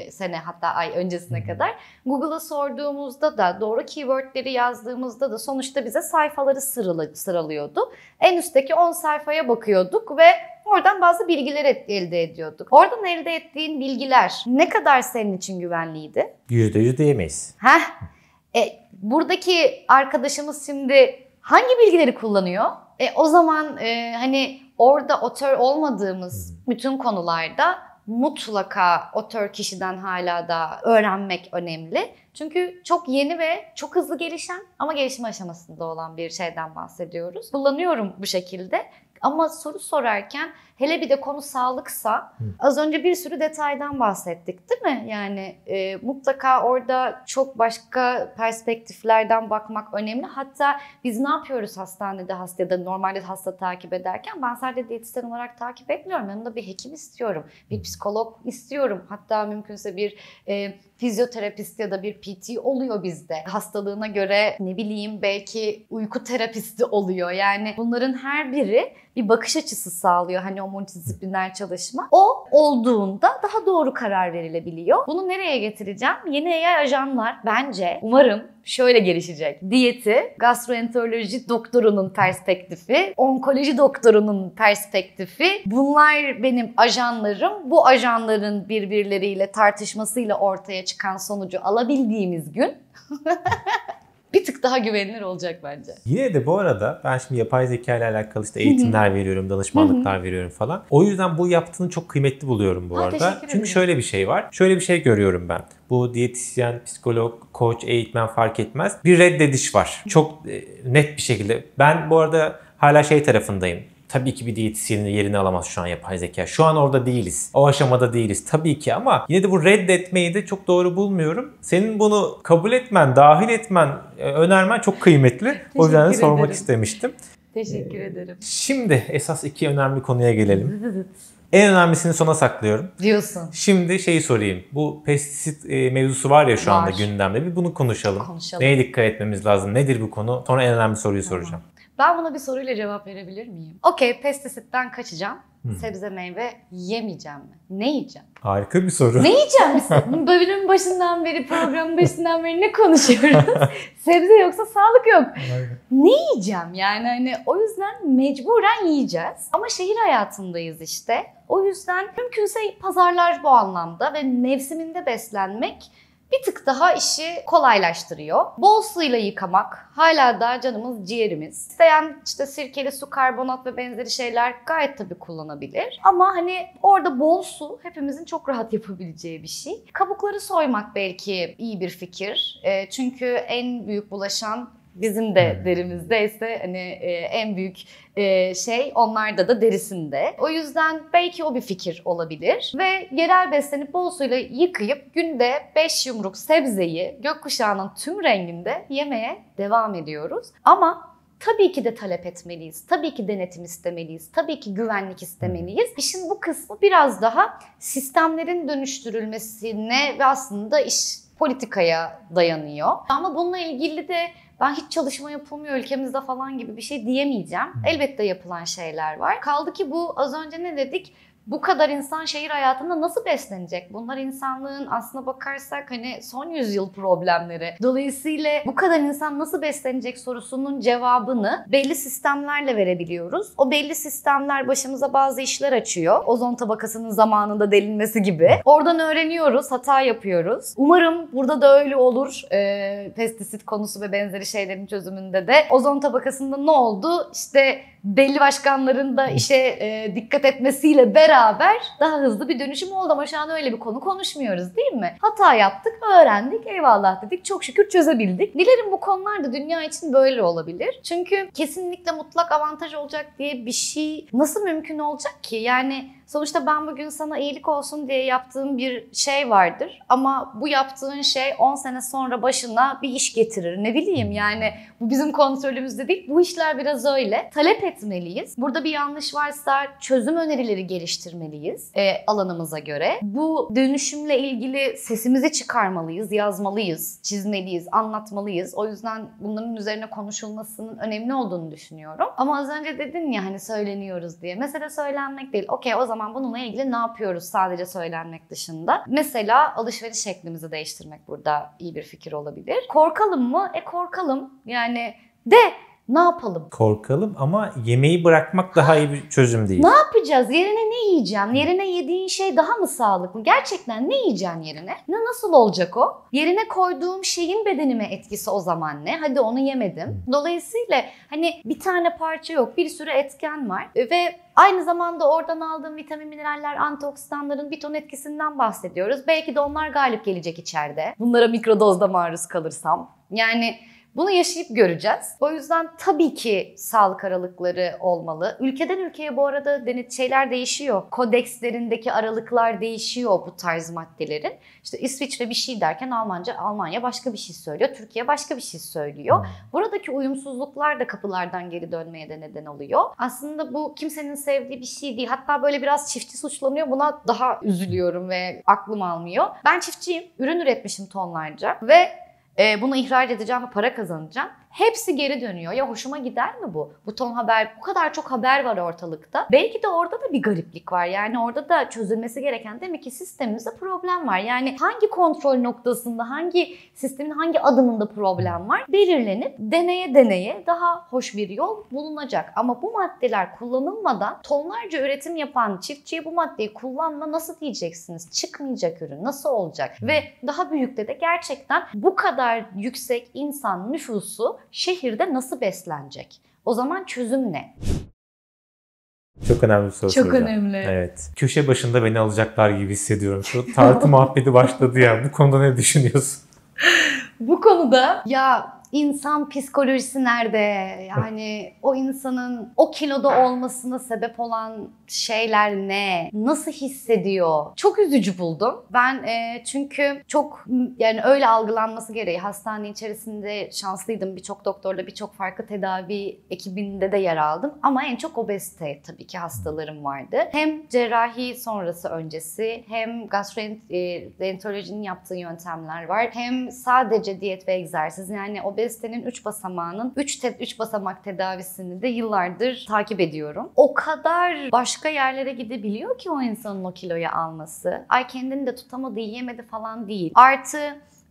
sene hatta ay öncesine kadar. Google'a sorduğumuzda da doğru keywordleri yazdığımızda da sonuçta bize sayfaları sıralıyordu. En üstteki 10 sayfaya bakıyorduk ve oradan bazı bilgiler elde ediyorduk. Oradan elde ettiğin bilgiler ne kadar senin için güvenliydi? %100 diyemeyiz. Buradaki arkadaşımız şimdi hangi bilgileri kullanıyor? O zaman hani orada otör olmadığımız bütün konularda mutlaka otör kişiden hala da öğrenmek önemli. Çünkü çok yeni ve çok hızlı gelişen ama gelişme aşamasında olan bir şeyden bahsediyoruz. Kullanıyorum bu şekilde. Ama soru sorarken hele bir de konu sağlıksa az önce bir sürü detaydan bahsettik değil mi? Yani mutlaka orada çok başka perspektiflerden bakmak önemli. Hatta biz ne yapıyoruz hastanede ya da normalde hasta takip ederken ben sadece diyetisyen olarak takip etmiyorum. Yanında bir hekim istiyorum, bir psikolog istiyorum. Hatta mümkünse bir fizyoterapist ya da bir PT oluyor bizde. Hastalığına göre ne bileyim belki uyku terapisti oluyor. Yani bunların her biri bir bakış açısı sağlıyor hani o multidisipliner çalışma. O olduğunda daha doğru karar verilebiliyor. Bunu nereye getireceğim? Yeni AI ajanlar bence umarım şöyle gelişecek. Diyeti, gastroenteroloji doktorunun perspektifi, onkoloji doktorunun perspektifi. Bunlar benim ajanlarım. Bu ajanların birbirleriyle tartışmasıyla ortaya çıkan sonucu alabildiğimiz gün bir tık daha güvenilir olacak bence. Yine de bu arada ben şimdi yapay zeka ile alakalı işte eğitimler veriyorum, danışmanlıklar veriyorum falan. O yüzden bu yaptığını çok kıymetli buluyorum bu arada. Çünkü şöyle bir şey var. Şöyle bir şey görüyorum ben. Bu diyetisyen, psikolog, koç, eğitmen fark etmez. Bir reddediş var. Çok net bir şekilde. Ben bu arada hala tarafındayım. Tabii ki bir diyetisyenin yerini alamaz şu an yapay zeka. Şu an orada değiliz. O aşamada değiliz tabii ki ama yine de bu reddetmeyi de çok doğru bulmuyorum. Senin bunu kabul etmen, dahil etmen, önermen çok kıymetli. O yüzden de sormak istemiştim. Teşekkür ederim. Şimdi esas iki önemli konuya gelelim. En önemlisini sona saklıyorum. Diyorsun. Şimdi sorayım. Bu pestisit mevzusu var ya şu anda gündemde. Bir bunu konuşalım. Neye dikkat etmemiz lazım? Nedir bu konu? Sonra en önemli soruyu soracağım. Ben buna bir soruyla cevap verebilir miyim? Okey, pestisitten kaçacağım. sebze meyve yemeyeceğim mi? Ne yiyeceğim? Harika bir soru. Ne yiyeceğim biz? Bölümün başından beri, programın başından beri ne konuşuyoruz? Sebze yoksa sağlık yok. Aynen. Ne yiyeceğim? Yani hani o yüzden mecburen yiyeceğiz. Ama şehir hayatındayız işte. O yüzden mümkünse pazarlar bu anlamda ve mevsiminde beslenmek bir tık daha işi kolaylaştırıyor. Bol suyla yıkamak hala da canımız ciğerimiz. İsteyen işte sirkeli su, karbonat ve benzeri şeyler gayet tabii kullanabilir. Ama hani orada bol su hepimizin çok rahat yapabileceği bir şey. Kabukları soymak belki iyi bir fikir. Çünkü en büyük bulaşan bizim de derimizdeyse hani en büyük şey onlarda da derisinde. O yüzden belki o bir fikir olabilir. Ve yerel beslenip bol suyla yıkayıp günde 5 yumruk sebzeyi gökkuşağının tüm renginde yemeye devam ediyoruz. Ama tabii ki de talep etmeliyiz. Tabii ki denetim istemeliyiz. Tabii ki güvenlik istemeliyiz. İşin bu kısmı biraz daha sistemlerin dönüştürülmesine ve aslında iş politikaya dayanıyor. Ama bununla ilgili de ben hiç çalışma yapılmıyor ülkemizde falan gibi bir şey diyemeyeceğim. Elbette yapılan şeyler var. Kaldı ki bu az önce ne dedik? Bu kadar insan şehir hayatında nasıl beslenecek? Bunlar insanlığın aslına bakarsak hani son yüzyıl problemleri. Dolayısıyla bu kadar insan nasıl beslenecek sorusunun cevabını belli sistemlerle verebiliyoruz. O belli sistemler başımıza bazı işler açıyor. Ozon tabakasının zamanında delinmesi gibi. Oradan öğreniyoruz, hata yapıyoruz. Umarım burada da öyle olur. Pestisit konusu ve benzeri şeylerin çözümünde de. Ozon tabakasında ne oldu? İşte belli başkanların da işe dikkat etmesiyle beraber daha hızlı bir dönüşüm oldu ama şu an öyle bir konu konuşmuyoruz değil mi? Hata yaptık, öğrendik, eyvallah dedik, çok şükür çözebildik. Dilerim bu konular da dünya için böyle olabilir. Çünkü kesinlikle mutlak avantaj olacak diye bir şey nasıl mümkün olacak ki? Yani sonuçta ben bugün sana iyilik olsun diye yaptığım bir şey vardır ama bu yaptığın şey 10 sene sonra başına bir iş getirir. Ne bileyim yani bu bizim kontrolümüzde değil. Bu işler biraz öyle. Talep etmeliyiz. Burada bir yanlış varsa çözüm önerileri geliştirmeliyiz alanımıza göre. Bu dönüşümle ilgili sesimizi çıkarmalıyız, yazmalıyız, çizmeliyiz, anlatmalıyız. O yüzden bunların üzerine konuşulmasının önemli olduğunu düşünüyorum. Ama az önce dedin ya hani söyleniyoruz diye. Mesele söylenmek değil. Okey, o zaman bununla ilgili ne yapıyoruz sadece söylenmek dışında? Mesela alışveriş şeklimizi değiştirmek burada iyi bir fikir olabilir. Korkalım mı? Korkalım. Yani ne yapalım? Korkalım ama yemeği bırakmak daha iyi bir çözüm değil. Ne yapacağız? Yerine ne yiyeceğim? Yerine yediğin şey daha mı sağlıklı? Gerçekten ne yiyeceksin yerine? Nasıl olacak o? Yerine koyduğum şeyin bedenime etkisi o zaman ne? Hadi onu yemedim. Dolayısıyla hani bir tane parça yok. Bir sürü etken var. Ve aynı zamanda oradan aldığım vitamin, mineraller, antioksidanların bir ton etkisinden bahsediyoruz. Belki de onlar galip gelecek içeride. Bunlara mikrodozda maruz kalırsam. Yani bunu yaşayıp göreceğiz. O yüzden tabii ki sağlık aralıkları olmalı. Ülkeden ülkeye bu arada şeyler değişiyor. Kodekslerindeki aralıklar değişiyor bu tarz maddelerin. İşte İsviçre bir şey derken Almanya başka bir şey söylüyor. Türkiye başka bir şey söylüyor. Buradaki uyumsuzluklar da kapılardan geri dönmeye de neden oluyor. Aslında bu kimsenin sevdiği bir şey değil. Hatta böyle biraz çiftçi suçlanıyor. Buna daha üzülüyorum ve aklım almıyor. Ben çiftçiyim. Ürün üretmişim tonlarca ve bunu ihraç edeceğim ve para kazanacağım. Hepsi geri dönüyor. Ya hoşuma gider mi bu? Bu ton haber, bu kadar çok haber var ortalıkta. Belki de orada da bir gariplik var. Yani orada da çözülmesi gereken demek ki sistemimizde problem var. Yani hangi kontrol noktasında, hangi sistemin hangi adımında problem var belirlenip deneye deneye daha hoş bir yol bulunacak. Ama bu maddeler kullanılmadan tonlarca üretim yapan çiftçiye bu maddeyi kullanma nasıl diyeceksiniz? Çıkmayacak ürün nasıl olacak? Ve daha büyükte de gerçekten bu kadar yüksek insan nüfusu şehirde nasıl beslenecek? O zaman çözüm ne? Çok önemli bir soru soracağım. Çok önemli. Evet. Köşe başında beni alacaklar gibi hissediyorum. Şu tartı muhabbeti başladı ya. Bu konuda ne düşünüyorsun? Bu konuda ya insan psikolojisi nerede? Yani o insanın o kiloda olmasına sebep olan şeyler ne? Nasıl hissediyor? Çok üzücü buldum. Ben çünkü çok yani öyle algılanması gereği hastane içerisinde şanslıydım. Birçok doktorla birçok farklı tedavi ekibinde de yer aldım. Ama en çok obezite tabii ki hastalarım vardı. Hem cerrahi sonrası öncesi hem gastroenterolojinin yaptığı yöntemler var. Hem sadece diyet ve egzersiz yani obezite obezitenin 3 basamağının 3 basamak tedavisini de yıllardır takip ediyorum. O kadar başka yerlere gidebiliyor ki o insanın o kiloyu alması. Ay kendini de tutamadı, yiyemedi falan değil. Artı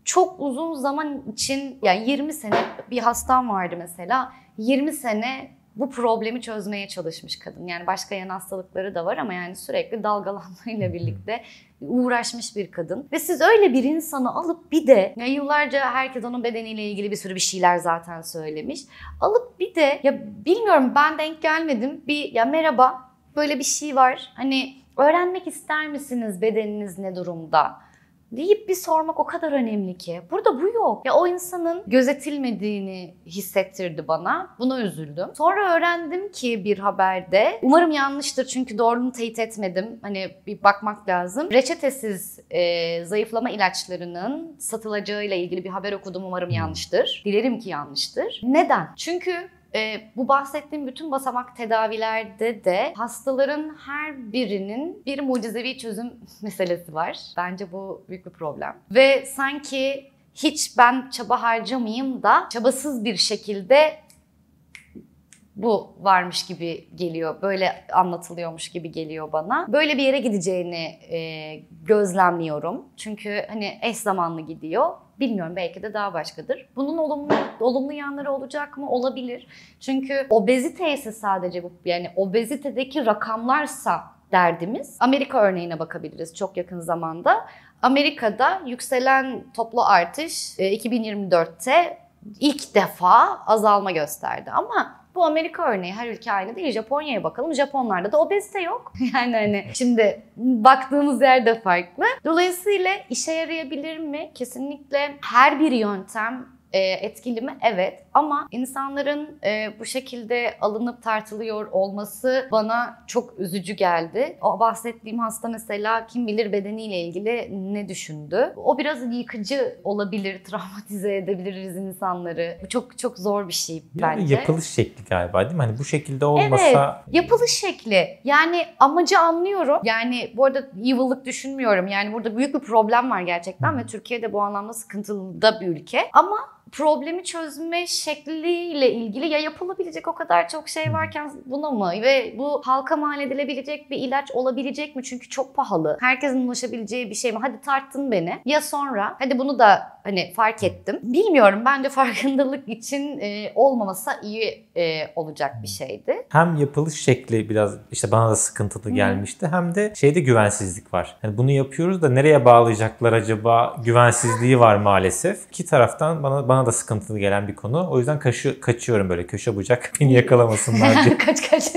çok uzun zaman için, yani 20 sene bir hastam vardı mesela. 20 sene bu problemi çözmeye çalışmış kadın. Yani başka yan hastalıkları da var ama yani sürekli dalgalanmayla birlikte uğraşmış bir kadın. Ve siz öyle bir insanı alıp bir de, ya yıllarca herkes onun bedeniyle ilgili bir sürü bir şeyler zaten söylemiş. Alıp bir de, ya bilmiyorum, ben denk gelmedim. Ya merhaba, böyle bir şey var. Hani öğrenmek ister misiniz bedeniniz ne durumda deyip bir sormak o kadar önemli ki. Burada bu yok. Ya o insanın gözetilmediğini hissettirdi bana. Buna üzüldüm. Sonra öğrendim ki bir haberde, umarım yanlıştır çünkü doğruluğunu teyit etmedim. Hani bir bakmak lazım. Reçetesiz zayıflama ilaçlarının satılacağıyla ilgili bir haber okudum. Umarım yanlıştır. Dilerim ki yanlıştır. Neden? Çünkü bu bahsettiğim bütün basamak tedavilerde de hastaların her birinin bir mucizevi çözüm meselesi var. Bence bu büyük bir problem. Ve sanki hiç ben çaba harcamayayım da çabasız bir şekilde bu varmış gibi geliyor. Böyle anlatılıyormuş gibi geliyor bana. Böyle bir yere gideceğini gözlemliyorum. Çünkü hani eş zamanlı gidiyor. Bilmiyorum, belki de daha başkadır. Bunun olumlu yanları olacak mı? Olabilir. Çünkü obezite ise sadece bu, yani obezitedeki rakamlarsa derdimiz. Amerika örneğine bakabiliriz çok yakın zamanda. Amerika'da yükselen toplu artış 2024'te ilk defa azalma gösterdi. Ama bu Amerika örneği, her ülke aynı değil. Japonya'ya bakalım. Japonlarda da obezite yok. Yani hani şimdi baktığımız yerde farklı. Dolayısıyla işe yarayabilir mi? Kesinlikle her bir yöntem etkili mi? Evet. Ama insanların bu şekilde alınıp tartılıyor olması bana çok üzücü geldi. O bahsettiğim hasta mesela kim bilir bedeniyle ilgili ne düşündü. O biraz yıkıcı olabilir, travmatize edebiliriz insanları. Bu çok çok zor bir şey bence. Yapılış şekli galiba, değil mi? Hani bu şekilde olmasa... Evet, yapılış şekli. Yani amacı anlıyorum. Yani bu arada evil'lık düşünmüyorum. Yani burada büyük bir problem var gerçekten ve Türkiye'de bu anlamda sıkıntılı da bir ülke. Ama problemi çözme şekliyle ilgili ya yapılabilecek o kadar çok şey varken buna mı? Ve bu halka mal edilebilecek bir ilaç olabilecek mi? Çünkü çok pahalı. Herkesin ulaşabileceği bir şey mi? Hadi tarttın beni. Ya sonra? Hadi bunu da hani fark ettim. Bilmiyorum. Bence farkındalık için olmamasa iyi olacak bir şeydi. Hem yapılış şekli biraz işte bana da sıkıntılı gelmişti. Hem de şeyde güvensizlik var. Yani bunu yapıyoruz da nereye bağlayacaklar acaba güvensizliği var maalesef. İki taraftan bana da sıkıntılı gelen bir konu. O yüzden kaçıyorum böyle köşe bucak beni yakalamasınlar diye. Kaç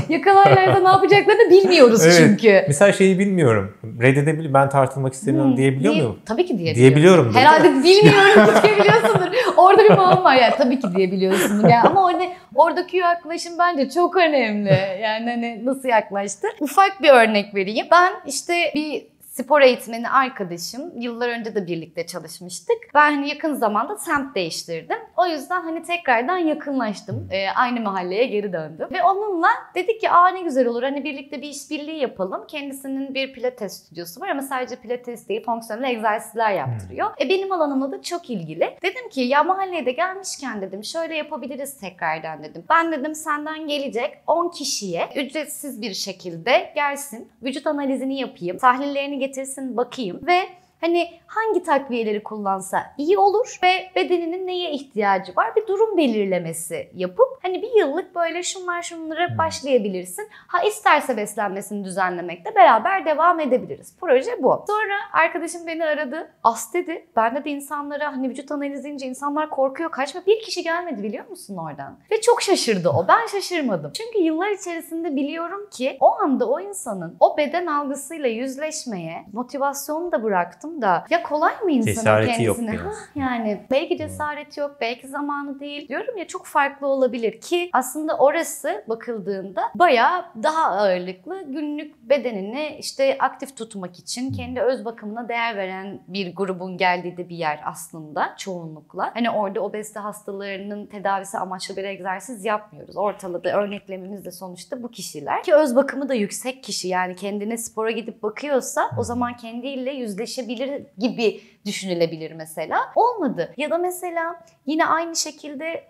yakalarlarsa ne yapacaklarını bilmiyoruz evet. Çünkü. Mesela şeyi bilmiyorum. Reddedebilir, ben tartılmak istemiyorum diyebiliyor muyum? Tabii ki diyebiliyorum. Herhalde bilmiyorum diyebiliyorsundur. Orada bir bağım var yani, tabii ki diyebiliyorsundur. Yani ama oradaki yaklaşım bence çok önemli. Yani hani nasıl yaklaştı? Ufak bir örnek vereyim. Ben işte bir spor eğitmeni arkadaşım. Yıllar önce de birlikte çalışmıştık. Ben hani yakın zamanda semt değiştirdim. O yüzden hani tekrardan yakınlaştım. Aynı mahalleye geri döndüm. Ve onunla dedik ki ne güzel olur. Hani birlikte bir işbirliği yapalım. Kendisinin bir pilates stüdyosu var ama sadece pilates değil, fonksiyonel egzersizler yaptırıyor. Benim alanımla da çok ilgili. Dedim ki ya mahalleye de gelmişken dedim şöyle yapabiliriz tekrardan dedim. Ben dedim senden gelecek 10 kişiye ücretsiz bir şekilde gelsin. Vücut analizini yapayım. Tahlillerini getirsin bakayım ve hani hangi takviyeleri kullansa iyi olur ve bedeninin neye ihtiyacı var bir durum belirlemesi yapıp hani bir yıllık böyle şunları başlayabilirsin. İsterse beslenmesini düzenlemekte beraber devam edebiliriz. Proje bu. Sonra arkadaşım beni aradı. Dedi. Bende de insanlara hani vücut analizi deyince insanlar korkuyor, kaçma. Bir kişi gelmedi biliyor musun oradan? Ve çok şaşırdı o. Ben şaşırmadım. Çünkü yıllar içerisinde biliyorum ki o anda o insanın o beden algısıyla yüzleşmeye motivasyonu da bıraktım da ya kolay mı insanın cesareti kendisine? Yok Yani belki cesareti yok, belki zamanı değil. Diyorum ya çok farklı olabilir ki aslında orası bakıldığında bayağı daha ağırlıklı günlük bedenini işte aktif tutmak için kendi öz bakımına değer veren bir grubun geldiği de bir yer aslında çoğunlukla. Hani orada obezite hastalarının tedavisi amaçlı bir egzersiz yapmıyoruz. Ortalada örneklememiz de sonuçta bu kişiler. Ki öz bakımı da yüksek kişi, yani kendine spora gidip bakıyorsa o zaman kendiyle yüzleşebilir gibi düşünülebilir mesela. Olmadı. Ya da mesela yine aynı şekilde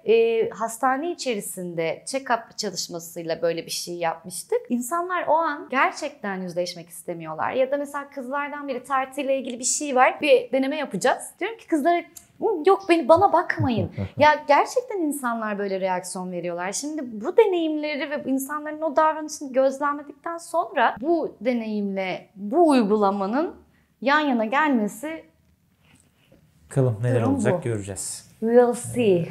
hastane içerisinde check-up çalışmasıyla böyle bir şey yapmıştık. İnsanlar o an gerçekten yüzleşmek istemiyorlar. Ya da mesela kızlardan biri tartıyla ilgili bir şey var. Bir deneme yapacağız. Diyorum ki kızlara yok bana bakmayın. Ya gerçekten insanlar böyle reaksiyon veriyorlar. Şimdi bu deneyimleri ve insanların o davranışını gözlemledikten sonra bu deneyimle bu uygulamanın yan yana gelmesi Bakalım neler durum olacak bu. göreceğiz. We'll see.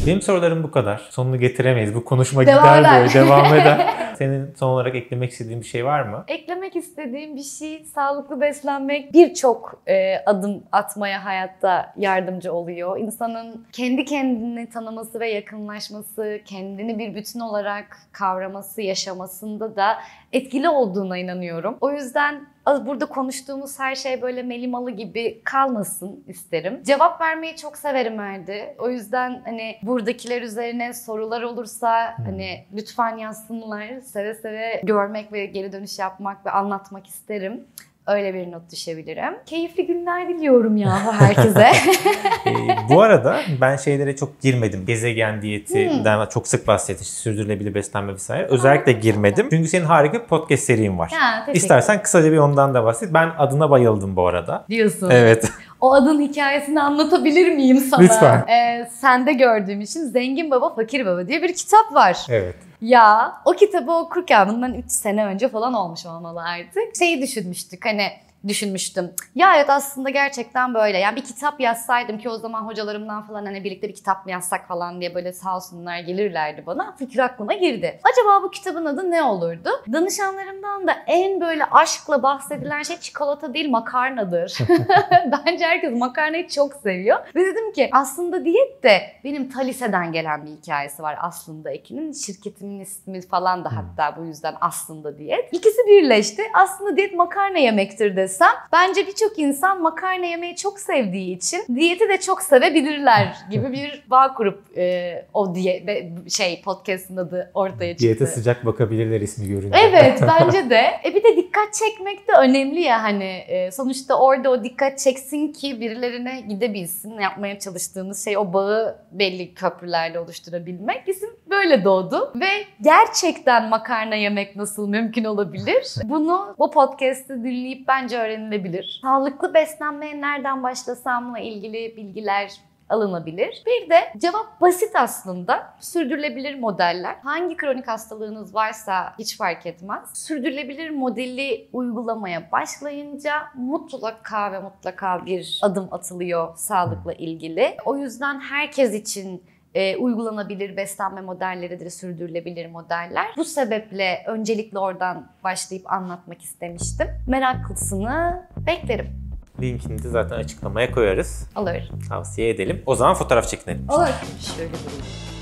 Benim sorularım bu kadar. Sonunu getiremeyiz. Bu konuşma Devam gider eder. böyle devam eder. Senin son olarak eklemek istediğin bir şey var mı? Eklemek istediğim bir şey, sağlıklı beslenmek birçok adım atmaya hayatta yardımcı oluyor. İnsanın kendi kendini tanıması ve yakınlaşması, kendini bir bütün olarak kavraması, yaşamasında da etkili olduğuna inanıyorum. O yüzden burada konuştuğumuz her şey böyle melimalı gibi kalmasın isterim. Cevap vermeyi çok severim Erdi. O yüzden hani buradakiler üzerine sorular olursa hani lütfen yazsınlar. Seve seve görmek ve geri dönüş yapmak ve anlatmak isterim. Öyle bir not düşebilirim. Keyifli günler diliyorum ya herkese. Bu arada ben şeylere çok girmedim. Gezegen diyetinden çok sık bahsettik. Sürdürülebilir beslenme vesaire. Özellikle girmedim. Çünkü senin harika bir podcast serin var. İstersen kısaca bir ondan da bahset. Ben adına bayıldım bu arada. Diyorsun. Evet. O adın hikayesini anlatabilir miyim sana? Lütfen. Sende gördüğüm için Zengin Baba Fakir Baba diye bir kitap var. Evet. Ya o kitabı okurken bundan 3 sene önce falan olmuş olmalı artık. Şeyi düşünmüştüm. Ya evet aslında gerçekten böyle. Yani bir kitap yazsaydım ki o zaman hocalarımdan falan hani birlikte bir kitap mı yazsak falan diye böyle sağ olsunlar gelirlerdi bana. Fikir aklıma girdi. Acaba bu kitabın adı ne olurdu? Danışanlarımdan da en böyle aşkla bahsedilen şey çikolata değil makarnadır. Bence herkes makarnayı çok seviyor. Ve dedim ki aslında diyet de benim ta liseden gelen bir hikayesi var aslında Ekin'in. Şirketimin ismi falan da hatta bu yüzden aslında diyet. İkisi birleşti. Aslında diyet makarna yemektir desem bence birçok insan makarna yemeyi çok sevdiği için diyeti de çok sevebilirler gibi bir bağ kurup o podcast'ın adı ortaya çıktı. Diyete sıcak bakabilirler ismi görünce. Evet bence de. Bir de dikkat çekmek de önemli ya hani sonuçta orada o dikkat çeksin ki birilerine gidebilsin. Yapmaya çalıştığımız şey o bağı belli köprülerle oluşturabilmek. İsim böyle doğdu ve gerçekten makarna yemek nasıl mümkün olabilir? Bunu bu podcast'ı dinleyip bence öğrenilebilir. Sağlıklı beslenmeye nereden başlasamla ilgili bilgiler alınabilir. Bir de cevap basit aslında. Sürdürülebilir modeller. Hangi kronik hastalığınız varsa hiç fark etmez. Sürdürülebilir modeli uygulamaya başlayınca mutlaka bir adım atılıyor sağlıkla ilgili. O yüzden herkes için uygulanabilir beslenme modelleridir, sürdürülebilir modeller. Bu sebeple öncelikle oradan başlayıp anlatmak istemiştim. Meraklısını beklerim. Linkini de zaten açıklamaya koyarız. Olur. Tavsiye edelim. O zaman fotoğraf çekinelim. Olur. Şöyle durayım.